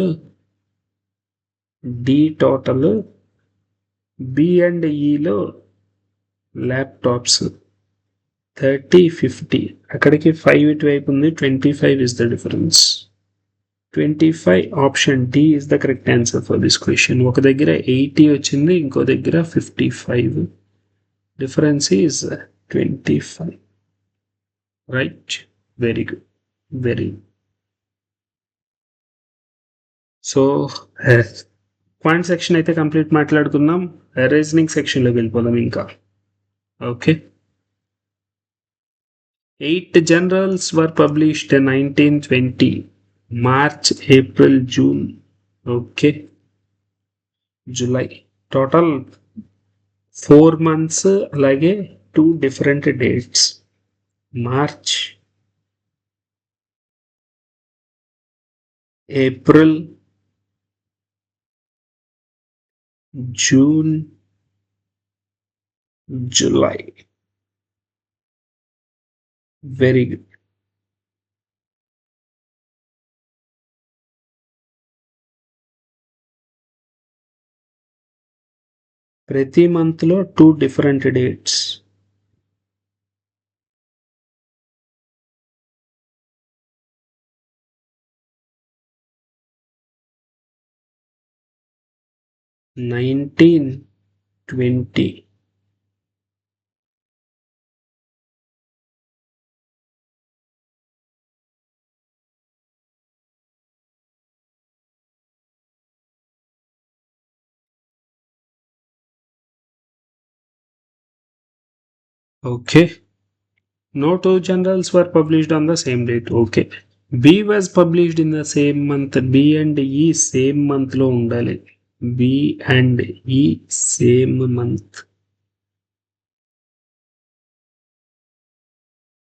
B and E లో laptops 30 50. అక్కడికి 5 ఇటువైపు ఉంది. 25 is the difference. 25. Option D is the correct answer for this question. ఒక దగ్గర 80 వచ్చింది, ఇంకో దగ్గర 55. Difference is 25. Right? Very good. Very good. So point section అయితే కంప్లీట్ మాట్లాడుకున్నాం. రీజనింగ్ సెక్షన్లోకి వెళ్ళిపోదాం ఇంకా. Okay. 8 journals were published in 1920. March, April, June. Okay. July. Total 4 months అలాగే 2 different dates. March, April, June, July. Very good. ప్రతి మంత్లో 2 different dates. Nineteen 20. Okay. No 2 journals were published on the same date. Okay. B was published in the same month. B and E same month లో ఉండాలి. B and E same month.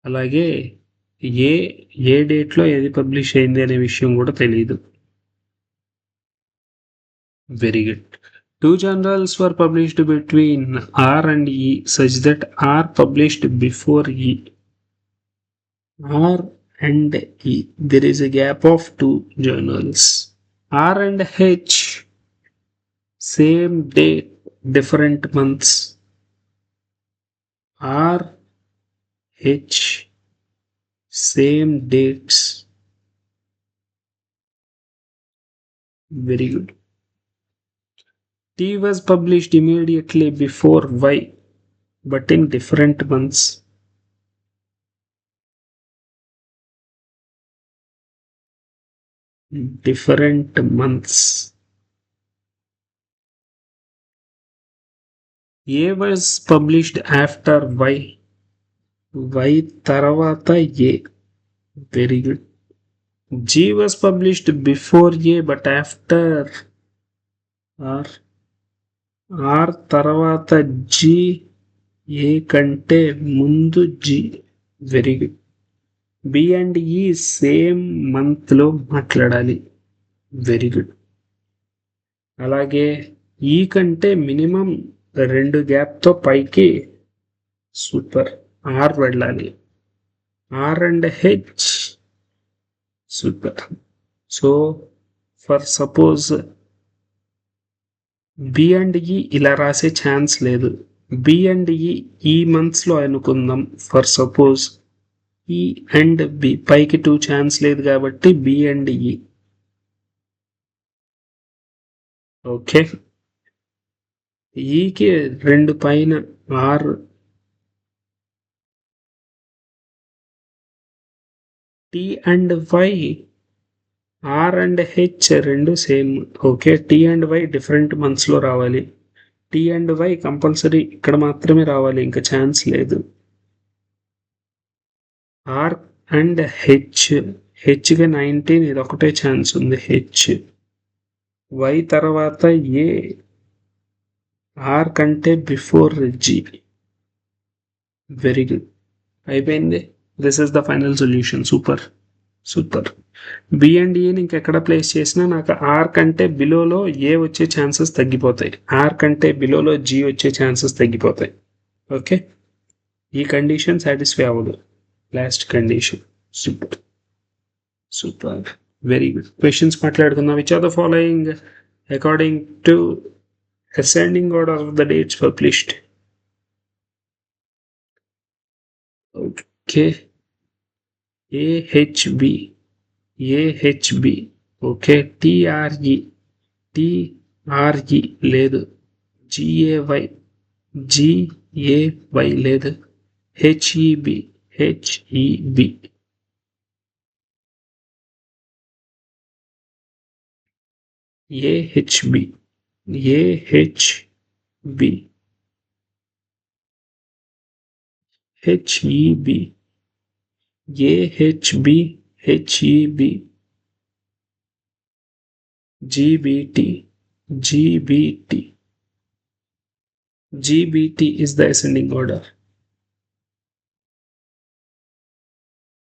అలాగే ఏ డేట్లో ఏది publish అయింది అనే విషయం కూడా తెలియదు. Very good. 2 journals were published between R and E such that R published before E. R and E. There is a gap of 2 journals. R and H. Same date, different months. R, H. Same dates. Very good. T was published immediately before Y, but in different months. Different months. A was published after Y. Y tarvata A. Very good. G was published before A but after R. R తర్వాత G, A కంటే ముందు G. Very good. B and E same మంత్లో మాట్లాడాలి. Very good. అలాగే E కంటే minimum 2 గ్యాప్తో పైకి super R వెళ్ళాలి. R and H super. So for suppose B and E ఇలా రాసే ఛాన్స్ లేదు. బి అండ్ ఈ మంత్స్లో అనుకుందాం. ఫర్ సపోజ్ ఈ అండ్ బి పైకి 2 ఛాన్స్ లేదు కాబట్టి బి అండ్ ఈ. ఓకే. ఈకి 2 పైన R. T and Y, R and H 2 same. Okay. T and Y different మంత్స్లో రావాలి. టీ అండ్ వై కంపల్సరీ ఇక్కడ మాత్రమే రావాలి, ఇంకా ఛాన్స్ లేదు. ఆర్ అండ్ హెచ్, హెచ్గా 19, ఇది ఒకటే ఛాన్స్ ఉంది హెచ్. వై తర్వాత ఏ, ఆర్ కంటే బిఫోర్ జి. Very good. అయిపోయింది. This is the final solution. Super super. B and ఏని ఇంకెక్కడ ప్లేస్ చేసినా నాకు ఆర్ కంటే బిలోలో ఏ వచ్చే ఛాన్సెస్ తగ్గిపోతాయి, ఆర్ కంటే బిలోలో జీ వచ్చే ఛాన్సెస్ తగ్గిపోతాయి. ఓకే. ఈ కండిషన్ సాటిస్ఫై అవ్వదు. Last condition. Super super. Very good. Questions మాట్లాడుకుందాం. Which are the following according to ascending order of the dates published? Okay. AHB, AHB. Okay. TRE, TRE లేదు. GAY, GAY లేదు. HEB, HEB. AHB, AHB, HEB, AHB, HEB, GBT, GBT. GBT is the ascending order.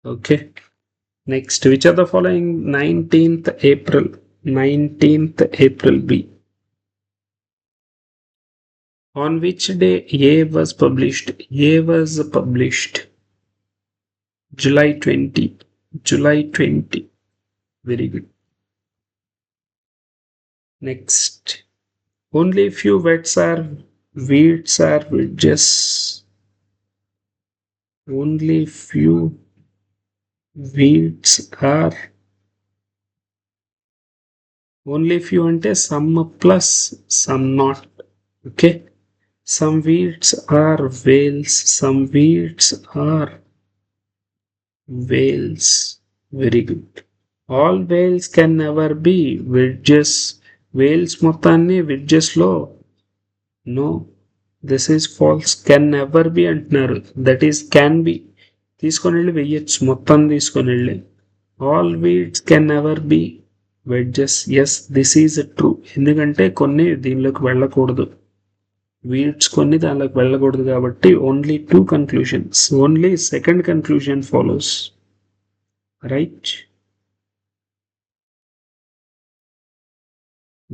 Okay. Next, which are the following 19th April? 19th April B. On which day A was published? A was published July 20. July 20. Very good. Next. Only few weeds are wedges. Only few weeds are. Only few ante some plus some not. Okay. Some weeds are whales. Some weeds are whales. Very good. All whales can never be wedges. Whales మొత్తాన్ని wedges లో no, this is false. Can never be అంటున్నారు. That is can be. తీసుకొని వెళ్ళి వెయ్యొచ్చు, మొత్తం తీసుకొని వెళ్ళి. All weeds can never be wedges. Yes, this is true. ఎందుకంటే కొన్ని దీనిలోకి వెళ్ళకూడదు. Weeds కొన్ని దానిలోకి వెళ్ళకూడదు కాబట్టి only two conclusions. Only second conclusion follows. Right?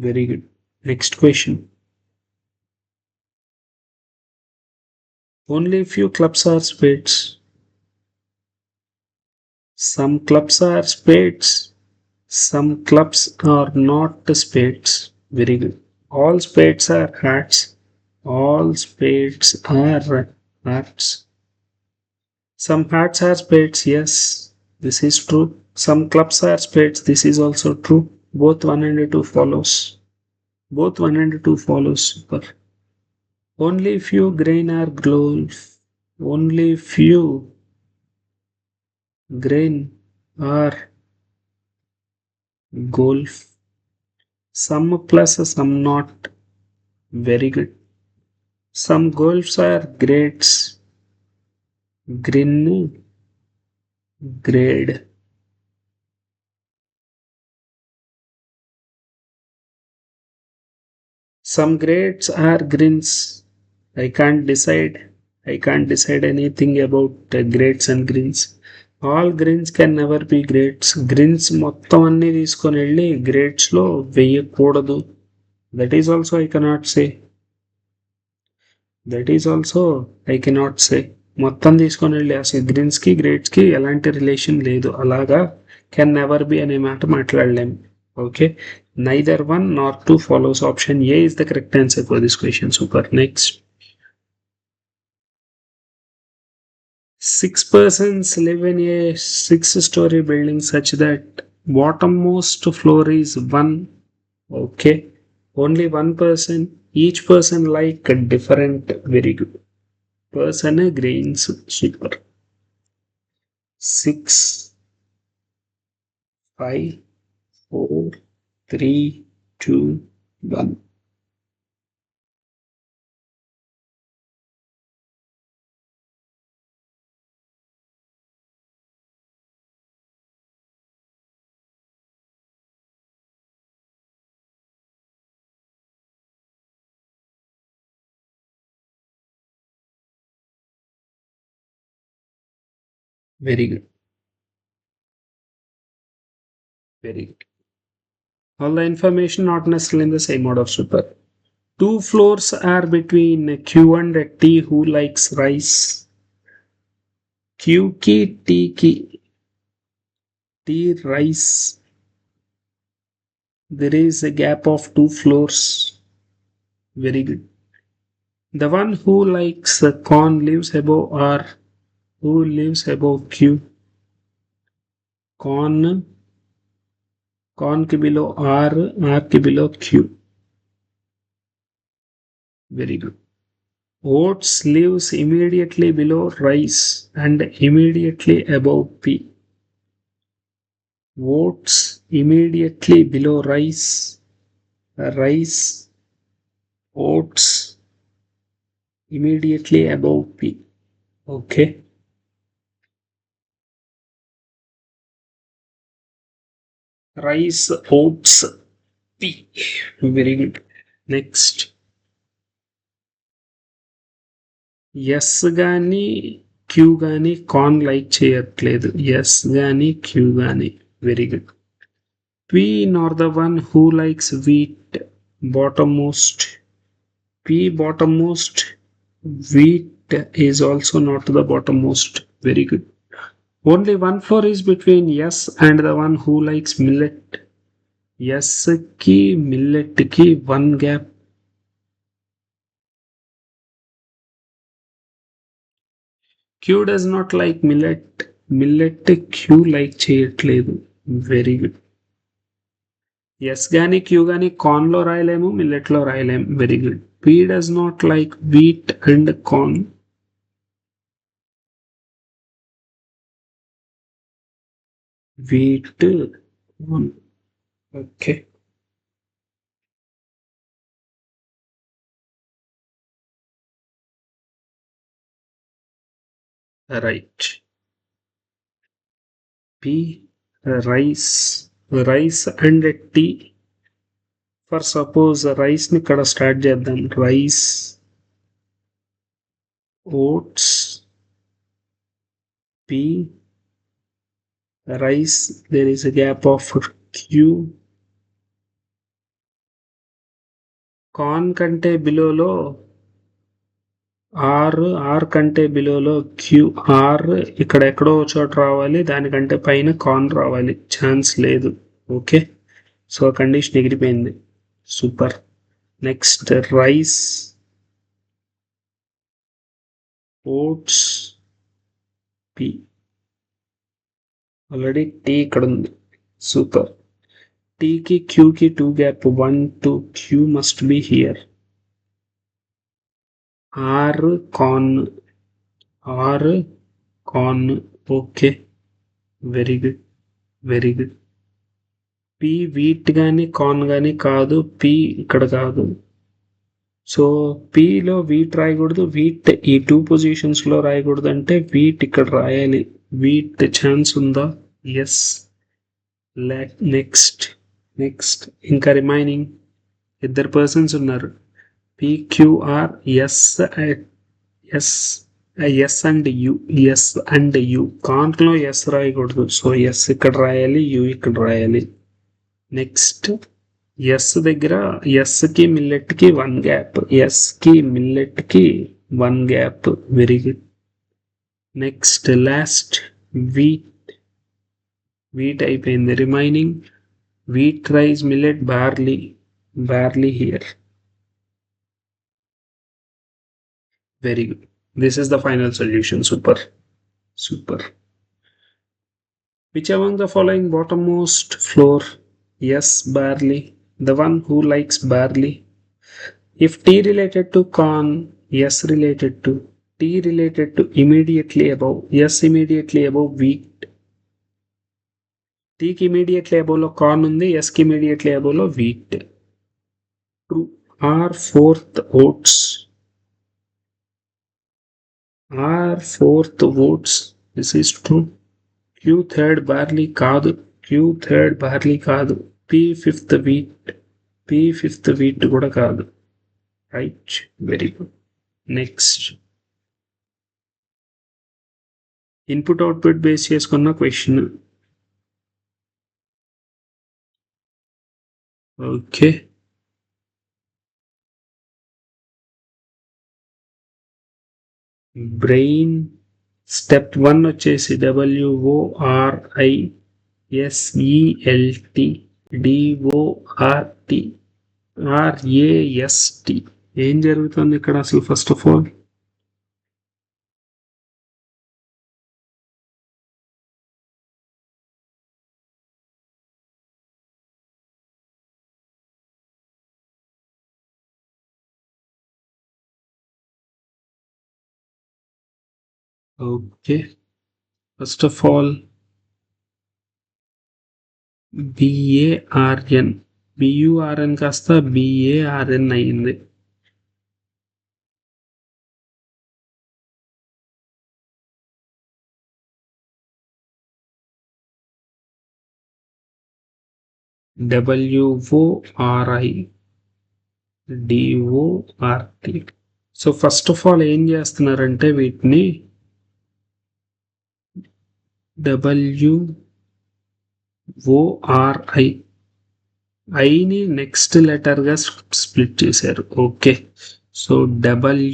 Very good. Next question. Only few clubs are spades. Some clubs are spades. Some clubs are not spades. Very good. All spades are hearts. All spades are hearts. Some hearts are spades. Yes, this is true. Some clubs are spades. This is also true. Both 1 and 2 follows. Both 1 and 2 follows. Super. Only few grain are golf. Only few grain are golf. Some plus, some not. Very good. Some golfs are grades. Green, grade. Some grades are greens. I can't decide. I can't decide anything about grades and greens. All greens can never be grades. Greens మొత్తం అన్ని తీసుకొని వెళ్ళి grades లో వేయకూడదు. That is also I cannot say. That is also I cannot say. మొత్తం తీసుకొని వెళ్ళి అసలు గ్రీన్స్ కి గ్రేడ్స్ కి ఎలాంటి రిలేషన్ లేదు. అలాగా can never be అనే మాట మాట్లాడలేం. Okay. Neither 1 nor 2 follows. Option A is the correct answer for this question. Super. Next. 6 persons live in a 6-story building such that bottommost floor is 1. Okay. Only one person. Each person like a different. Very good. Person grains. Super. 6, 5, 4, 3, 2, 1. Very good. Very good. All the information not necessarily in the same order. Super. 2 floors are between Q and T. Who likes rice? Q ki T ki. T rice. There is a gap of 2 floors. Very good. The one who likes corn lives above R. Who lives above Q? Corn ki below R, R ki below Q. Very good. Oats lives immediately below rice and immediately above pea. Oats immediately below rice, rice, oats immediately above pea. Okay. Rice, oats, pea. Very good. Next. S గాని Q గాని corn like చేయట్లేదు. S గాని Q గాని. Very good. P nor the one who likes wheat bottom most. P bottom most. Wheat is also not the bottom most. Very good. Only one floor is between S and the one who likes millet. S కి millet కి one gap. Q does not like millet. Millet Q like చేయట్లేదు. Very good. S గాని Q గాని corn లో రాయలేము, millet లో రాయలేము. Very good. P does not like wheat and corn. Wheat. Okay. Right. P rice. Rice and T. For suppose rice ని ఇక్కడ start చేద్దాం. Rice, oats, P, rice, there is a gap of Q. Corn కంటే బిలోలో are కంటే బిలోలో queue. Are ఇక్కడ ఎక్కడో చోట రావాలి, దానికంటే పైన కార్న్ రావాలి. ఛాన్స్ లేదు. ఓకే. సో కండిషన్ ఎగిరిపోయింది. Super. Next rice, oats, P. Already T ఇక్కడ ఉంది. సూపర్. టీకి క్యూకి two gap. 1 2 Q must be here. R corn. R corn. Okay. Very good. Very good. P wheat కానీ కార్న్ కానీ కాదు. పీ ఇక్కడ కాదు. సో పీలో వీట్ రాయకూడదు, వీట్ ఈ 2 పొజిషన్స్లో రాయకూడదు. అంటే వీట్ ఇక్కడ రాయాలి. వీట్ ఛాన్స్ ఉందా? ఎస్. నెక్స్ట్. నెక్స్ట్ ఇంకా రిమైనింగ్ ఇద్దరు పర్సన్స్ ఉన్నారు. PQR S. S. S and U. S and U. కార్న్లో ఎస్ రాయకూడదు. సో ఎస్ ఇక్కడ రాయాలి, యు ఇక్కడ రాయాలి. నెక్స్ట్ ఎస్ దగ్గర ఎస్కి మిల్లెట్కి 1 గ్యాప్. ఎస్కి మిల్లెట్కి 1 gap. Very good. Next last wheat. Wheat అయిపోయింది. Remaining wheat, rice, millet, barley. Barley here. Very good. This is the final solution. Super. Super. Which among the following bottommost floor? Yes, barley. The one who likes barley. If T related to corn, yes related to. T related to immediately above. Yes immediately above wheat. T ki immediately above lo corn undi. Yes ki immediately above lo wheat. True. R fourth oats. R fourth oats. This is true. Q third barley కాదు. Q third barley కాదు. P fifth wheat. P fifth wheat కూడా కాదు. Right. Very good. Next input output base చేసుకున్న question. Okay. Brain step 1 వచ్చేసి WORISELT DORT RAST. ఏం జరుగుతుంది ఇక్కడ అసలు? First of all okay. First of all BARN, BURN కాస్త బిఏఆర్ఎన్ అయ్యింది. WORI DORT. So first of all ఏం చేస్తున్నారంటే వీటిని డబ్ల్యూఓఆర్ఐ ఐని నెక్స్ట్ లెటర్గా స్ప్లిట్ చేశారు. ఓకే. సో డబ్ల్యూఓఆర్ఐ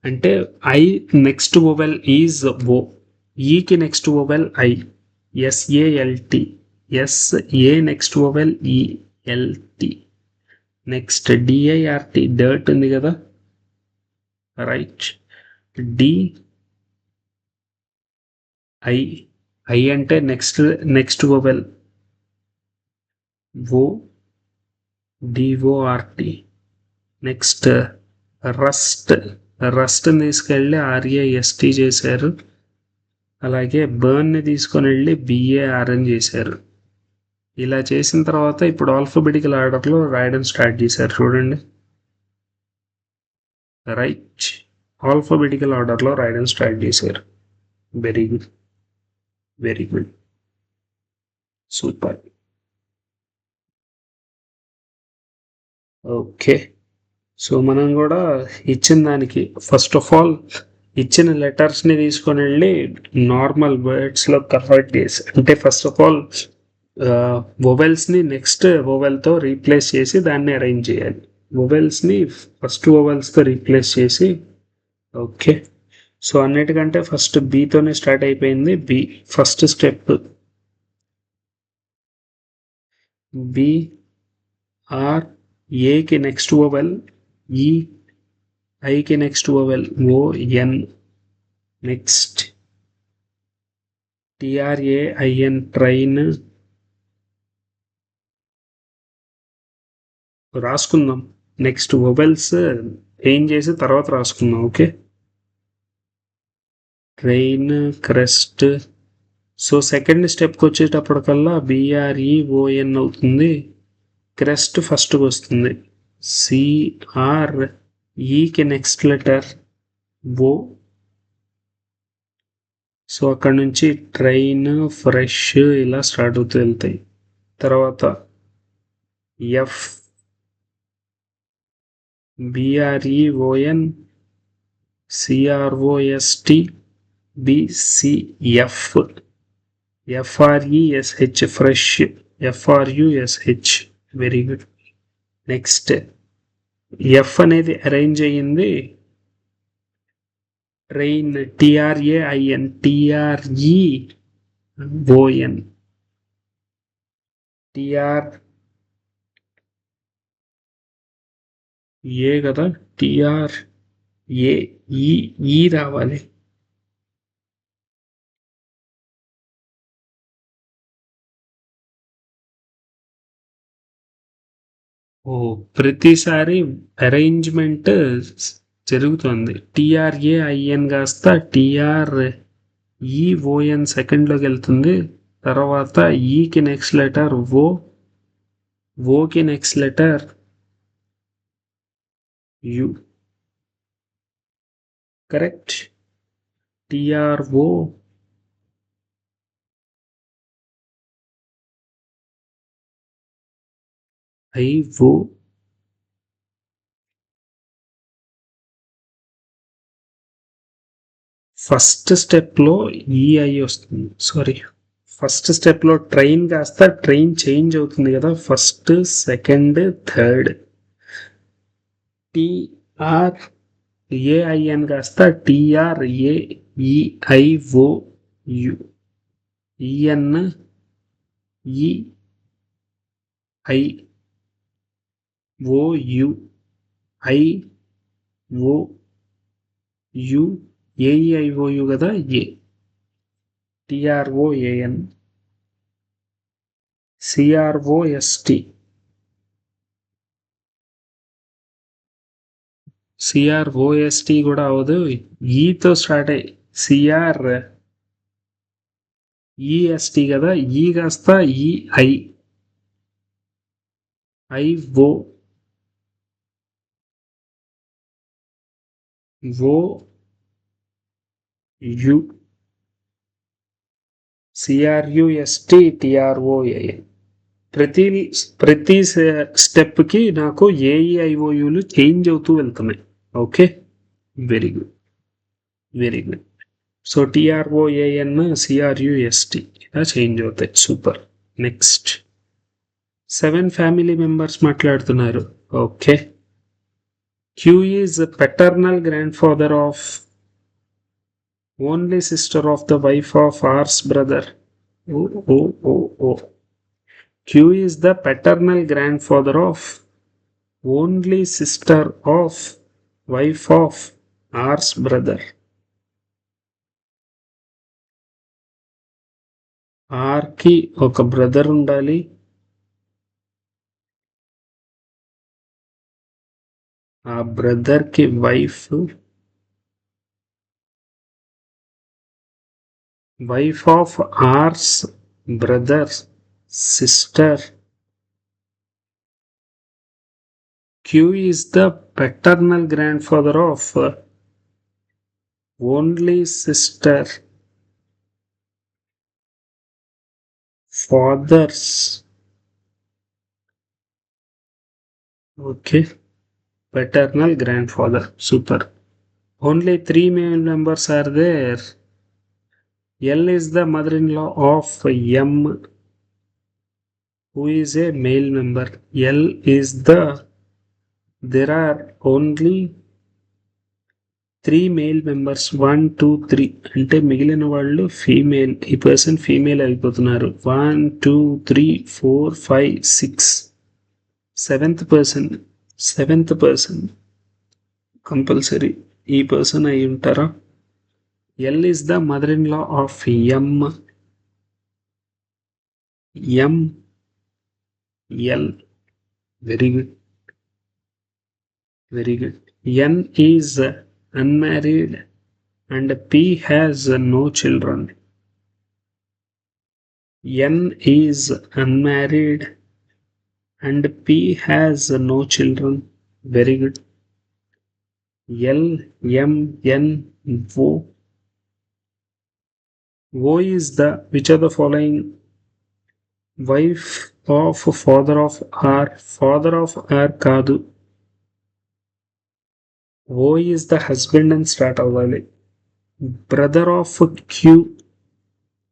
అంటే I next vowel is O, ఈకి next vowel I, SALT, SA next vowel ఈఎల్టి, next డిఐఆర్టి dirt ఉంది కదా, రైట్. డి ఐ, ఐ అంటే నెక్స్ట్ వోవెల్ ఓ, డిఓఆర్టి. నెక్స్ట్ రస్ట్, రస్ట్ని తీసుకెళ్ళి ఆర్ఏఎస్టి చేశారు. అలాగే బర్న్ని తీసుకొని వెళ్ళి బిఏఆర్ఎన్ చేశారు. ఇలా చేసిన తర్వాత ఇప్పుడు ఆల్ఫాబెటికల్ ఆర్డర్లో రాయడం స్టార్ట్ చేశారు. చూడండి, రైట్. ఆల్ఫాబెటికల్ ఆర్డర్లో రాయడం స్టార్ట్ చేశారు. Very good, very good, super. Okay. So మనం కూడా ఇచ్చిన దానికి ఫస్ట్ ఆఫ్ ఆల్ ఇచ్చిన లెటర్స్ని తీసుకొని వెళ్ళి నార్మల్ వర్డ్స్లో కన్వర్ట్ చేసి, అంటే ఫస్ట్ ఆఫ్ ఆల్ వొవెల్స్ని నెక్స్ట్ వొవెల్తో రీప్లేస్ చేసి దాన్ని అరేంజ్ చేయాలి. వొవెల్స్ని ఫస్ట్ వొవెల్స్తో రీప్లేస్ చేసి. ఓకే. సో అన్నిటికంటే ఫస్ట్ బీతోనే స్టార్ట్ అయిపోయింది. B first step, B R, ఏకి నెక్స్ట్ వొవెల్ ఈ, ఐకి next vowel O N, next TRAIN train రాసుకుందాం. నెక్స్ట్ వొవెల్స్ ఏం చేసి తర్వాత రాసుకుందాం. Okay. Train, crest. So second స్టెప్కి వచ్చేటప్పటికల్లా బిఆర్ఈఓఎన్ అవుతుంది. క్రెస్ట్ ఫస్ట్కి వస్తుంది. సిఆర్, ఈకి నెక్స్ట్ లెటర్ ఓ. సో అక్కడ నుంచి ట్రైన్, ఫ్రెష్ ఇలా స్టార్ట్ అవుతూ వెళ్తాయి. తర్వాత F, BREON, CROST, BCF, FRESH fresh, FRUSH. Very good. Next F అనేది అరేంజ్ అయ్యింది. Train, TRAIN, TREON, TR A కదా, టిఆర్ ఏ, ఈ రావాలి. ఓ ప్రతిసారి అరేంజ్మెంట్ జరుగుతుంది. టిఆర్ఏఐఎన్ కాస్త టిఆర్ఈఓఎన్ సెకండ్లోకి వెళ్తుంది. తర్వాత ఈకి నెక్స్ట్ లెటర్ ఓ, ఓకి next letter U. Correct. TRO, IO, first స్టెప్లో ఈఐ వస్తుంది. సారీ, ఫస్ట్ స్టెప్లో ట్రైన్ కాస్త ట్రైన్ చేంజ్ అవుతుంది కదా, first, second, third. TR AIN కాస్త TRAEIO U, EN EI OU, IOU, AEIOU కదా, ఏ. టిఆర్ఓఏఎన్, సిఆర్ఓఎస్టి, CROST కూడా అవదు, ఈతో స్టార్ట్ అయ్యి CREST కదా, ఈ కాస్త EI IO OU CRUST TROAN. ప్రతి స్టెప్కి నాకు AEIOUలు చేంజ్ అవుతూ వెళ్తున్నాయి. Okay, very good very good. So TROAN CRUST ఇలా చేంజ్ అవుతాయి. సూపర్. నెక్స్ట్ 7 ఫ్యామిలీ మెంబర్స్ మాట్లాడుతున్నారు. Okay, Q is the paternal grandfather of only sister of the wife of R's brother. Oh. Q is the paternal grandfather of only sister of wife of R's brother. R కి ఒక brother ఉండాలి, ఆ brother కి wife of R's brother sister. Q is the paternal grandfather of only sister father's. Okay, paternal grandfather. Super. Only 3 male members are there. L is the mother-in-law of M, who is a male member. There are only 3 male members. 1 2 3 అంటే మిగిలిన వాళ్ళు female. ఈ person female అయిపోతున్నారు. 1 2 3 4 5 6. Seventh person compulsory ఈ person అయి ఉంటారా? L is the mother-in-law of M. L. Very good. N is unmarried and P has no children. N is unmarried and P has no children. Very good. L M N O. O is the which of the following wife of father of R? Father of R కాదు. O is the husband and start అవ్వాలి. Brother of Q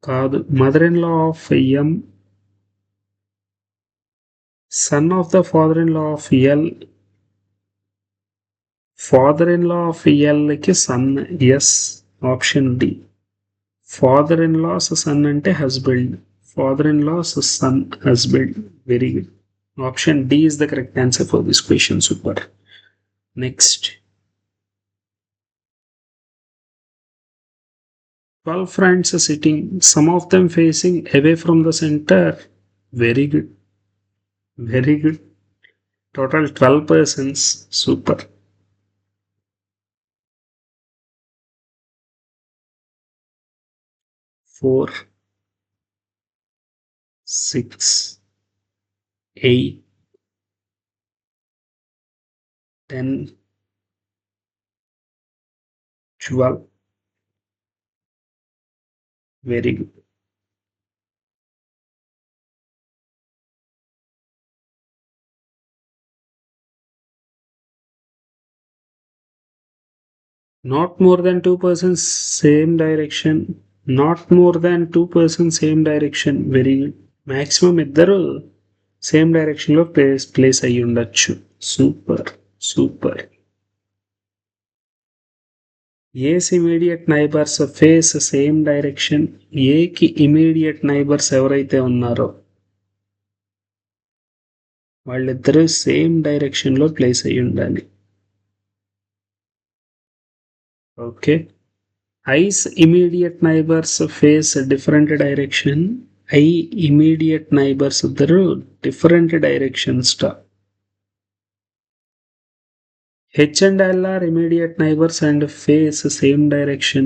కాదు. Mother-in-law of M. Son of the father-in-law of L. Father-in-law of L కి son. Yes, option D. Father-in-law's son అంటే husband. Father-in-law's son, husband. Very good. Option D is the correct answer for this question. Super. Next. 12 friends are sitting, some of them facing away from the center. Very good. Total 12 persons. Super. 4 6 8 10 12. Very good. Not more than 2 persons same direction. Not more than 2 persons same direction. Very good. Maximum ఇద్దరు same direction లో place అయ్యి ఉండొచ్చు. Super. A's immediate neighbors face same direction. ఏకి immediate neighbours ఎవరైతే ఉన్నారో వాళ్ళిద్దరూ same direction లో place అయ్యి ఉండాలి. Okay. I's immediate neighbors face different direction. I immediate neighbors ఇద్దరు different directions. H and L are immediate neighbors and face same direction.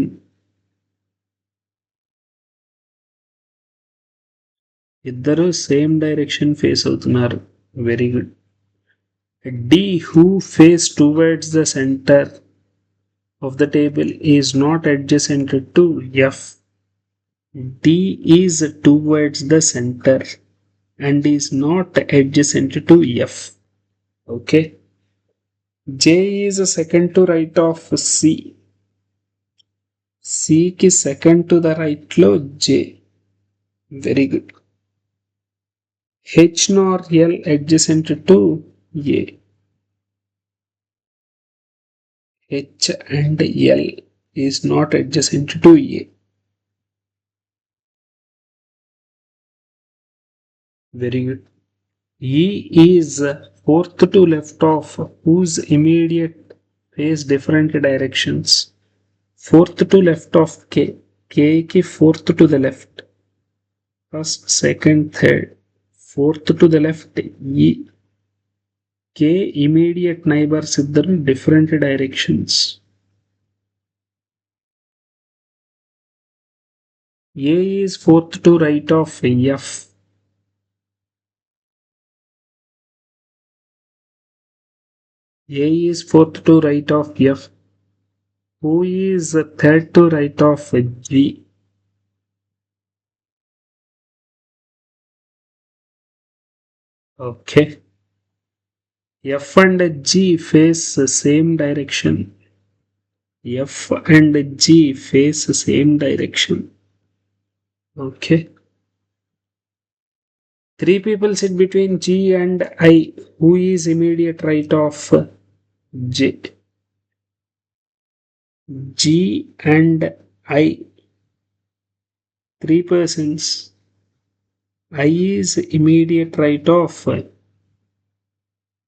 ఇద్దరు same direction face అవుతున్నారు. Very good. D who face towards the center of the table is not adjacent to F. D is towards the center and is not adjacent to F. Okay. J is second to right of C. C ki second to the right lo J. Very good. H nor L adjacent to A. H and L is not adjacent to A. Very good. E is fourth to left of whose immediate face different directions. Fourth to left of K. K ki fourth to the left. First, second, third. Fourth to the left E. K immediate neighbors ఇద్దరు different directions. A is fourth to right of F. A is fourth to right of F. Who is third to right of G? Okay. F and G face same direction. F and G face same direction. Okay. Three people sit between G and I. Who is immediate right of J? G and I. Three persons. I is immediate right of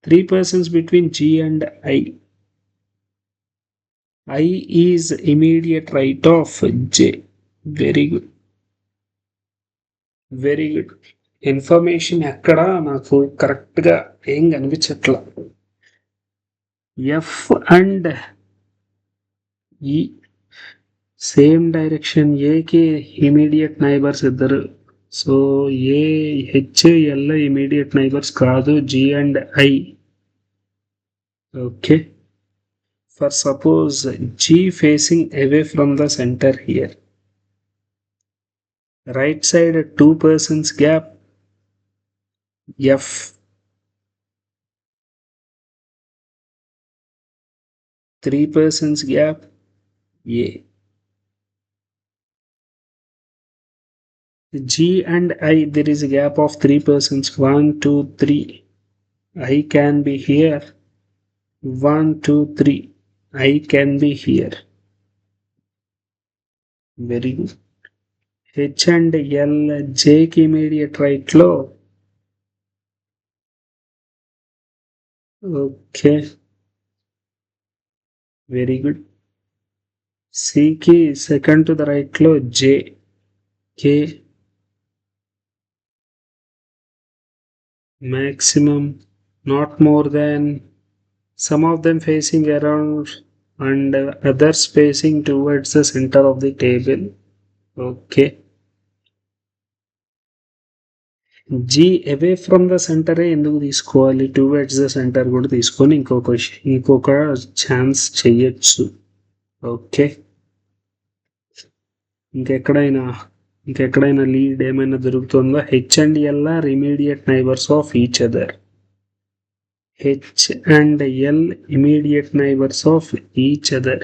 three persons between G and I. I is immediate right of J. Very good. Very good. Information ఎక్కడ నాకు కరెక్ట్గా ఏం కనిపించట్లా. F and E same direction. ఏకి immediate neighbours ఇద్దరు. So A H L immediate neighbours కాదు. G and I. Okay. For suppose G facing away from the centre here. Right side 2 persons gap F. Three persons gap A. G and I, there is a gap of 3 persons. 1, 2, 3. I can be here. 1, 2, 3. I can be here. Very good. H and L, J ki immediate right lo. Okay. Very good. C ki second to the right lo J. K. Maximum not more than some of them facing around and others facing towards the center of the table. Okay. G away from the center ఎందుకు తీసుకోవాలి? Towards the centre కూడా తీసుకొని ఇంకొక chance చెయ్యొచ్చు. Okay. ఇంకెక్కడైనా lead ఏమైనా దొరుకుతుందా? H and L R immediate neighbours of each other. H and L immediate neighbors of each other.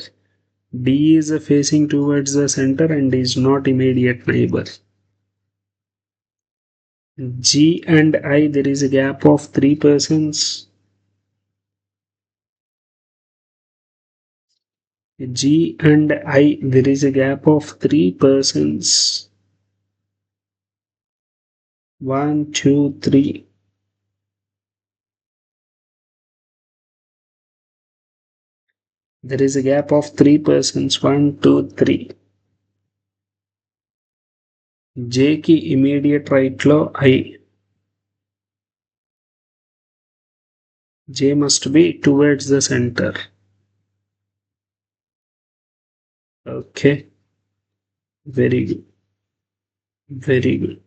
D is facing towards the center and is not immediate neighbor. G and I, there is a gap of 3 persons. G and I, there is a gap of 3 persons. 1, 2, 3. There is a gap of 3 persons. 1, 2, 3. J ki immediate right lo I. J must be towards the center. Okay, very good. Very good.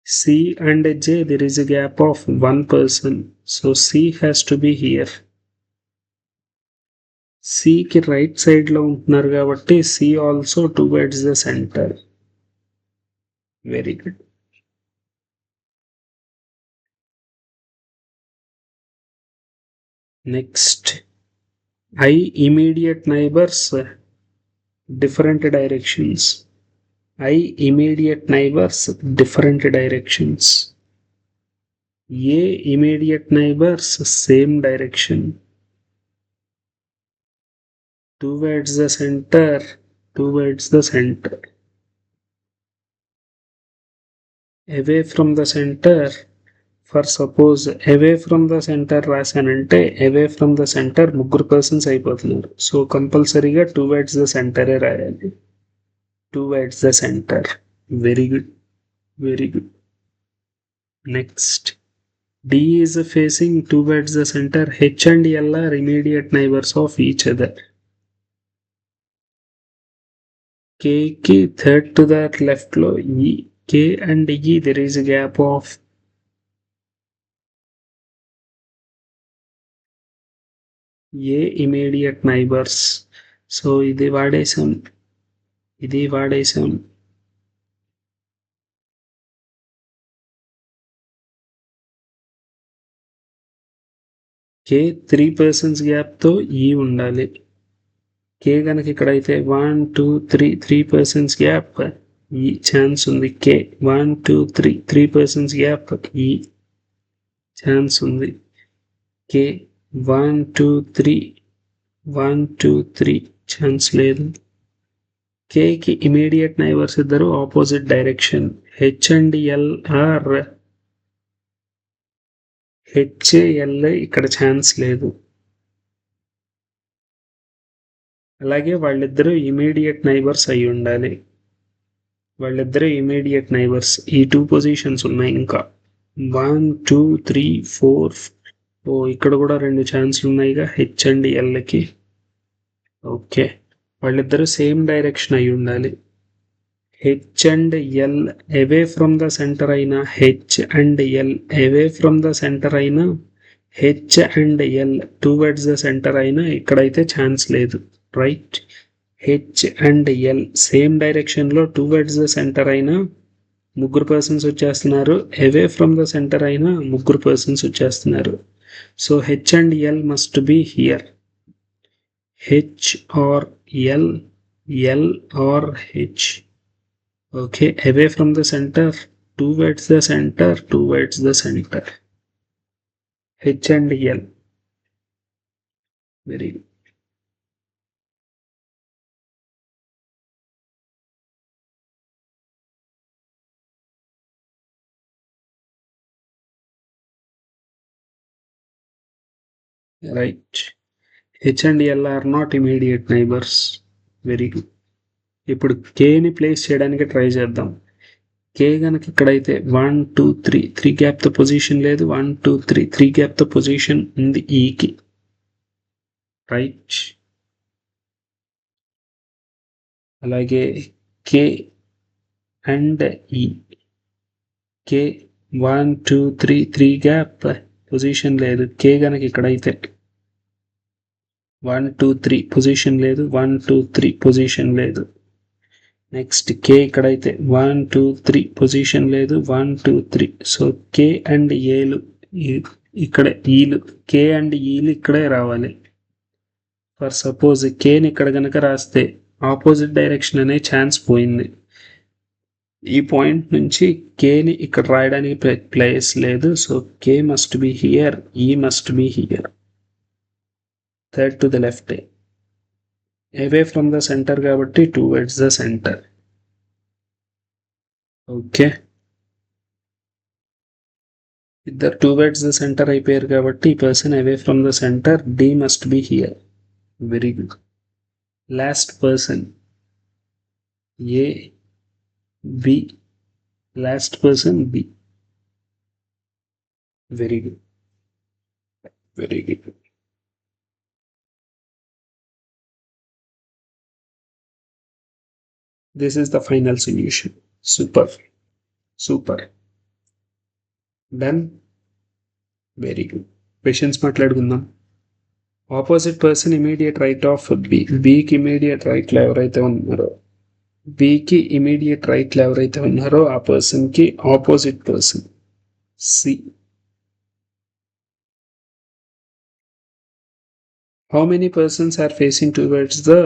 C and J, there is a gap of one person. So C has to be here. C కి right side లో ఉంటున్నారు కాబట్టి C also towards the centre. Very good. Next I immediate neighbors different directions. I immediate neighbors different directions. A immediate neighbors same direction. Towards the center. Towards the center. Away from the center. For suppose away from the centre రాశానంటే away from the centre ముగ్గురు persons అయిపోతున్నారు. So కంపల్సరీగా towards the సెంటరే రాయాలి. Towards the centre. Very good. Very good. Next D is facing towards the center. H and L are immediate neighbors of each other. K కి third to the left లో E. K and E there is a gap of A immediate neighbours. So ఇది వాడేసాం. కే 3 persons గ్యాప్తో ఈ ఉండాలి. కే కనుక ఇక్కడైతే 1 2 3 persons gap ఈ chance ఉంది. కే 1 2 3 persons gap ఈ ఛాన్స్ ఉంది. కే 1 2 3 ఛాన్స్ లేదు. కేకి ఇమీడియట్ నైబర్స్ ఇద్దరు opposite direction. H and L R HAL ఇక్కడ ఛాన్స్ లేదు. అలాగే వాళ్ళిద్దరూ ఇమీడియట్ నైబర్స్ అయి ఉండాలి. వాళ్ళిద్దరూ ఇమీడియట్ నైబర్స్. ఈ 2 పొజిషన్స్ ఉన్నాయి. ఇంకా 1 2 3 4. ఓ ఇక్కడ కూడా 2 ఛాన్స్లు ఉన్నాయిగా హెచ్ అండ్ ఎల్కి. ఓకే, వాళ్ళిద్దరూ సేమ్ డైరెక్షన్ అయి ఉండాలి. H and L away from the centre అయినా H and L away from the centre అయినా H and L towards the centre అయినా ఇక్కడైతే ఛాన్స్ లేదు. Right. H and L same డైరెక్షన్లో టువర్డ్స్ ద సెంటర్ అయినా ముగ్గురు పర్సన్స్ వచ్చేస్తున్నారు. అవే ఫ్రమ్ ద సెంటర్ అయినా ముగ్గురు పర్సన్స్ వచ్చేస్తున్నారు. So H and L must be here. H R L, L R H. Okay, away from the center, towards the center, towards the center. H and L. Very good. Right. H and L are not immediate neighbors. Very good. ఇప్పుడు కేని place చేయడానికి try చేద్దాం. కే కనుక ఇక్కడైతే 1 2 3 గ్యాప్తో position లేదు. 1 2 3 గ్యాప్తో position ఉంది ఈకి. Right. అలాగే కే and ఈ. కే 1 2 3 గ్యాప్ పొజిషన్ లేదు. కే కనుక ఇక్కడైతే 1 2 3 పొజిషన్ లేదు. 1 2 3 పొజిషన్ లేదు. నెక్స్ట్ కే ఇక్కడైతే 1 2 3 పొజిషన్ లేదు. 1 2 3. సో కే అండ్ ఏలు ఇక్కడ ఈలు, కే అండ్ ఈలు ఇక్కడే రావాలి. ఫర్ సపోజ్ కేని ఇక్కడ కనుక రాస్తే ఆపోజిట్ డైరెక్షన్ అనే ఛాన్స్ పోయింది. ఈ పాయింట్ నుంచి కేని ఇక్కడ రాయడానికి ప్లేస్ లేదు. So K must be here, E must be here. Third to the left. Away from the centre కాబట్టి టువర్డ్స్ ద సెంటర్. ఓకే, ఇద్దరు టువర్డ్స్ ద సెంటర్ అయిపోయారు కాబట్టి ఈ person away from the centre. D must be here. Very good. Last person A, B. Last person B. Very good. Very good. This is the final solution. Super. Done. Very good. Questions మాట్లాడుకుందాం. Opposite person immediate right of B. బికి immediate right లో ఎవరైతే ఉన్నారో ఆ person కి opposite person C. How many persons are facing towards the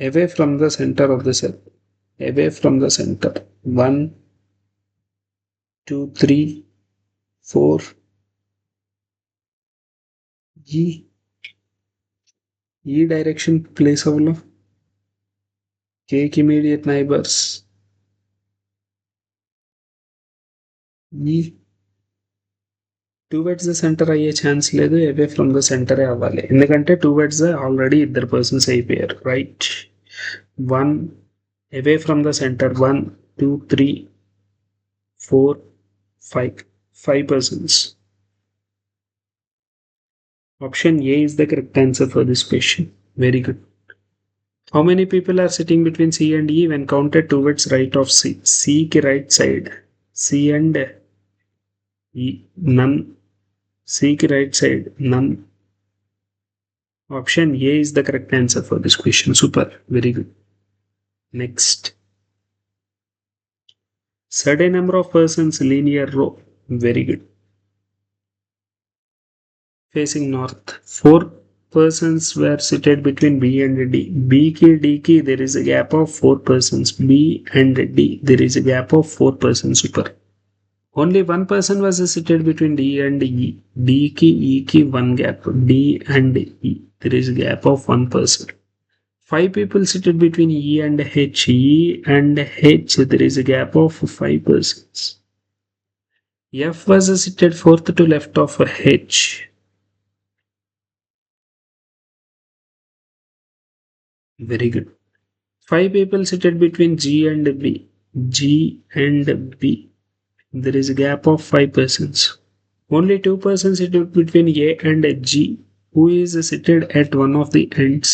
away from the center of the cell? Away from the center. 1, 2, 3, 4. E direction place avlo. K immediate neighbors. E towards the centre అయ్యే chance లేదు, అవే from the సెంటరే అవ్వాలి. ఎందుకంటే towards already ఇద్దరు persons అయిపోయారు. Right. 1 away from the centre. 1, 2, 3, 4, 5 persons. Option A is the correct answer for this question. Very good. How many people are sitting between C and E when counted towards right of C? C ki right side. C and E, none. C ki right side, none. Option A is the correct answer for this question. Super. Very good. Next. Certain number of persons linear row. Very good. Facing north. 4 persons were seated between B and D. B ki D ki there is a gap of 4 persons. B and D there is a gap of 4 persons. Super. Only one person was seated between D and E. D ki E ki one gap. D and E there is a gap of 1 person. 5 people seated between E and H. E and H there is a gap of 5 persons. F was seated fourth to left of H. Very good. 5 people seated between G and B. G and B there is a gap of 5 persons. Only 2 persons seated between A and G. Who is seated at one of the ends?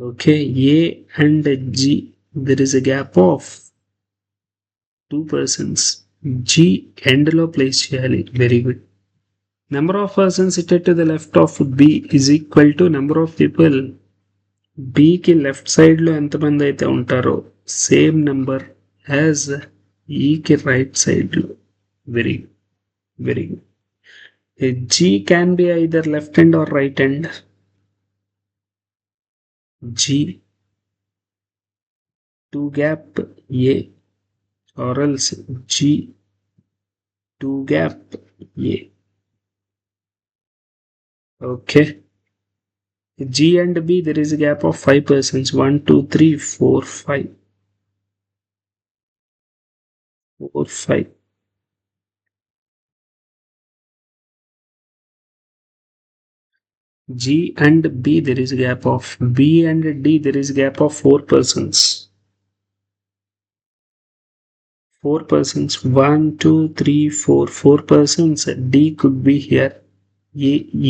Okay, A and G there is a gap of 2 persons. G end lo place cheyali. Very good. Number of persons seated to the left of B is equal to number of people B ki left side lo ఎంత మంది అయితే ఉంటారో same number as E ki right side lo. Very good. G can be either left hand or right hand. G 2 gap A or else G 2 gap A. Okay. G and B there is a gap of 5 persons. 1, 2, 3, 4, 5. 4, 5. G and B there is a gap of. B and D there is a gap of 4 persons. 4 persons. 1, 2, 3, 4. 4 persons. D could be here.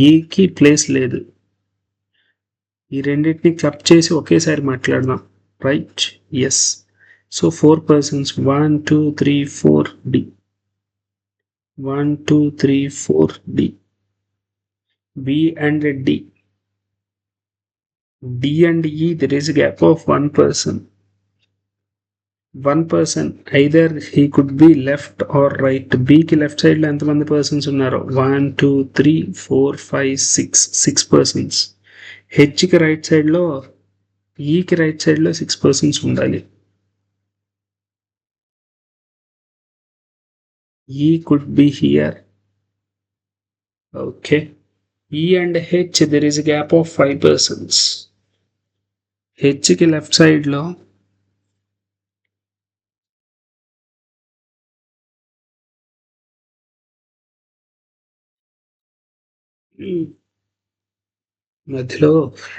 A ki place లేదు. ఈ రెండింటిని club చేసి ఒకేసారి మాట్లాడదాం. Right. Yes. So 4 persons. 1, 2, 3, 4 D. 1, 2, 3, 4 D. B and D. D and E there is a gap of 1 person. 1 person either he could be left or right. B ki left side lo ఎంత మంది persons ఉన్నారు? 1, 2, 3, 4, 5, 6 persons. H ki right side lo E ki right side lo 6 persons ఉండాలి. E could be here. Okay. E and H there is a gap of 5 persons. H ki left side lo మధ్యలో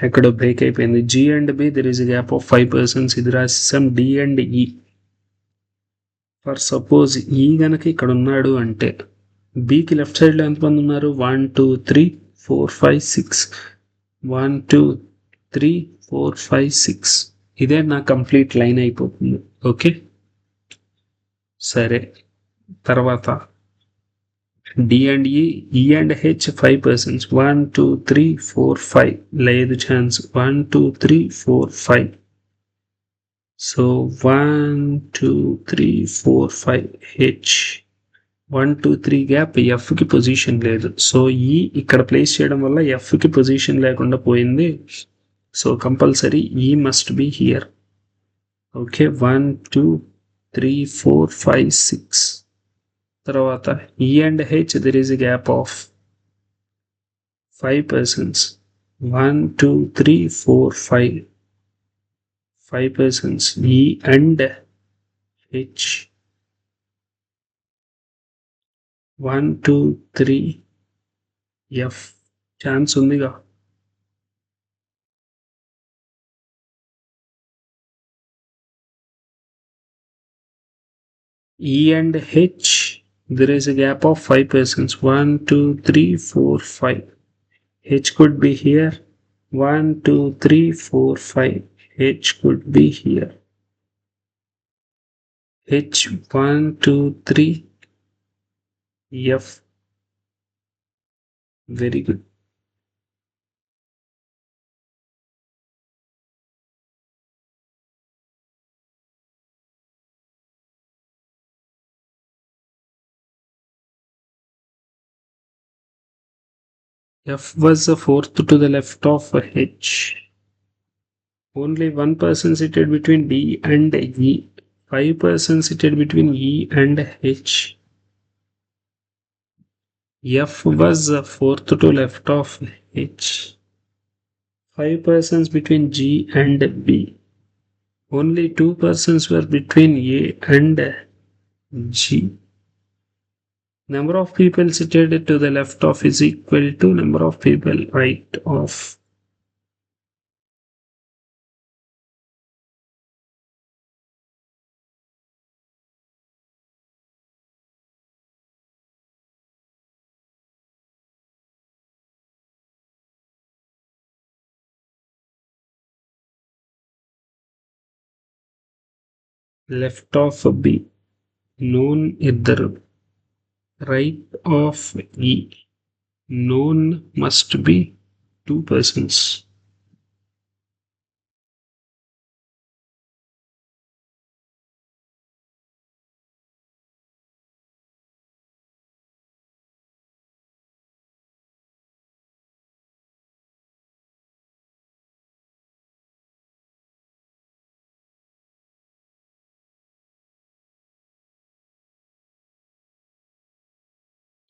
ఎక్కడో break అయిపోయింది. G and B there is a gap of 5 persons. ఇది రాసేసాం. D and E. For suppose E గనక ఇక్కడ ఉన్నాడు అంటే B కి left side లో ఎంతమంది ఉన్నారు? 1, 2, 3, 4, 5, 6. 1, 2, 3, 4, 5, 6. ఇదే నా కంప్లీట్ లైన్ అయిపోతుంది. ఓకే, సరే. తర్వాత D and E and H 5%. 1 2 3 4 5 లేదు ఛాన్స్. 1 2 3 4 5. సో 1 2 3 4 5 హెచ్ 1 2 3 గ్యాప్ ఎఫ్కి పొజిషన్ లేదు. సో ఈ ఇక్కడ ప్లేస్ చేయడం వల్ల ఎఫ్కి పొజిషన్ లేకుండా పోయింది. So compulsory E must be here. Okay, 1 2 3 4 5 6. తర్వాత E and H there is a gap of 5%. 1 2 3 4 5. 5%. ఈ అండ్ హెచ్ 1 2 3 ఎఫ్ ఛాన్స్ ఉందిగా. E and H, there is a gap of 5%. 1 2 3 4 5. H could be here. 1 2 3 4 5. H could be here. H 1 2 3 F. Very good. F was the fourth to the left of H. Only 1% seated between D and E. 5% seated between E and H. F was the fourth to left of H. 5% between G and B. Only 2% were between A and G. Number of people seated to the left of is equal to number of people right of. Left of B known iddaru. Right of E known must be 2 persons.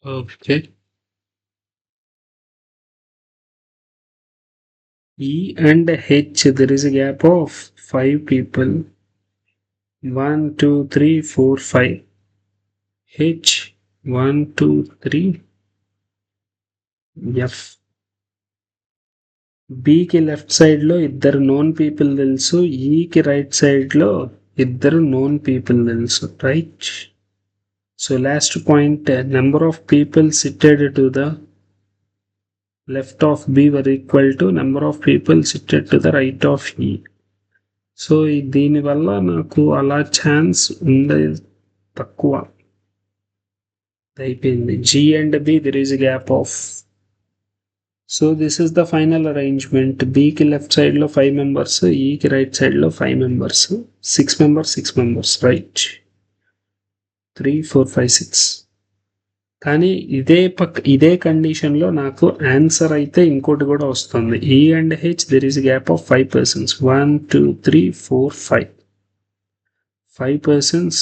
Okay. E and H, there is a gap of 5 people. 1 2 3 4 5. H 1 2 3 F. బికి left side లో ఇద్దరు known people తెలుసు. ఈకి right side లో ఇద్దరు known people తెలుసు. Right. So last point, number of people sitted to the left of B were equal to number of people sitted to the right of E. So దీనివల్ల నాకు అలా chance ఉంది తక్కువ అయిపోయింది. G and B there is a gap of. So this is the final arrangement. B ki left side lo 5 members, E ki right side lo 5 members, 6 members, right? 3 4 5 6. కానీ ఇదే condition లో నాకు ఆన్సర్ అయితే ఇంకోటి కూడా వస్తుంది. E and H there is a gap of 5%. 1 2 3 4 5. 5%.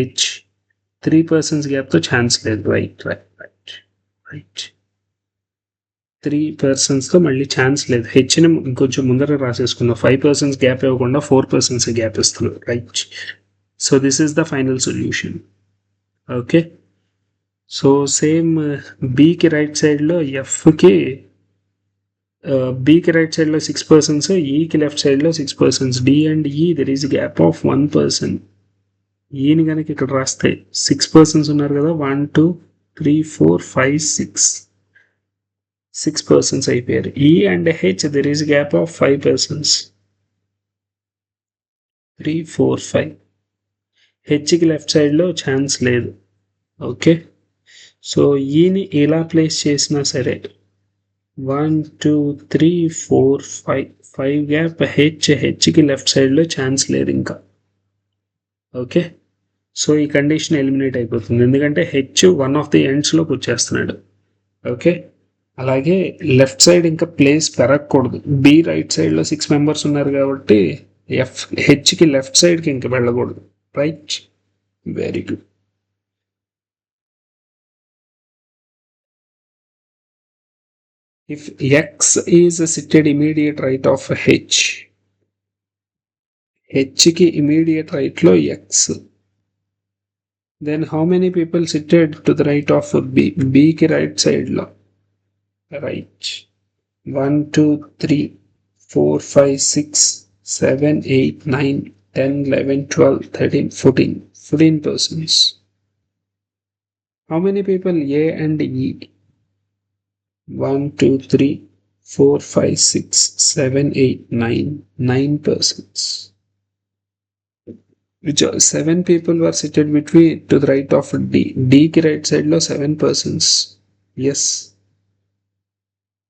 H 3% gap తో chance లేదు. రైట్. 3% తో మళ్ళీ ఛాన్స్ లేదు. హెచ్ని ఇంకొంచెం ముందర రాసేసుకుందాం. 5% గ్యాప్ ఇవ్వకుండా 4% గ్యాప్ ఇస్తున్నాం. Right. So this is the final solution. Okay. So same బికి రైట్ సైడ్లో ఎఫ్కి బికి రైట్ సైడ్లో 6%, ఈకి లెఫ్ట్ సైడ్లో 6%. డి అండ్ ఈ దెర్ ఈస్ గ్యాప్ ఆఫ్ 1%. ఈని కనుక ఇక్కడ రాస్తే 6% ఉన్నారు కదా. 1 2 3 4 5 6. 6 persons అయిపోయారు. E and H there is a gap of 5 persons. 3, 4, 5. హెచ్కి left సైడ్లో ఛాన్స్ లేదు. ఓకే, సో ఈని ఇలా ప్లేస్ చేసినా సరే 1, 2, 3, 4, 5 గ్యాప్ హెచ్కి లెఫ్ట్ సైడ్లో ఛాన్స్ లేదు ఇంకా. ఓకే, సో ఈ కండిషన్ ఎలిమినేట్ అయిపోతుంది ఎందుకంటే హెచ్ వన్ ఆఫ్ ది ఎండ్స్లోకి వచ్చేస్తున్నాడు. ఓకే, అలాగే లెఫ్ట్ సైడ్ ఇంకా ప్లేస్ పెరగకూడదు. బి రైట్ సైడ్లో 6 మెంబర్స్ ఉన్నారు కాబట్టి హెచ్కి లెఫ్ట్ సైడ్కి ఇంకా వెళ్ళకూడదు. Right, very good. If X is seated immediate right of H, Hకి immediate right లో X, then how many people seated to the right of B? Bకి right side లో right 1, 2, 3, 4, 5, 6, 7, 8, 9, 10, 11, 12, 13, 14 persons. How many people A and E? 1, 2, 3, 4, 5, 6, 7, 8, 9 persons. Which 7 people were seated between to the right of D. Dకి right side లో 7 persons. Yes.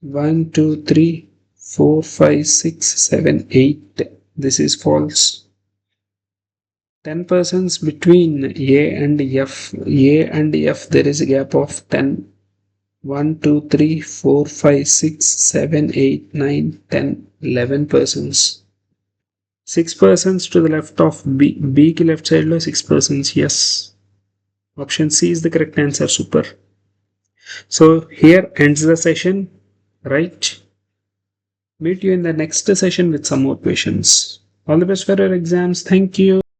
1, 2, 3, 4, 5, 6, 7, 8. This is false. 10 persons between A and F. A and F there is a gap of 10. 1, 2, 3, 4, 5, 6, 7, 8, 9, 10, 11 persons. 6 persons to the left of B. Bకి left side లో 6 persons. Yes. Option C is the correct answer. Super. So here ends the session. Right. Meet you in the next session with some more questions. All the best for your exams. Thank you.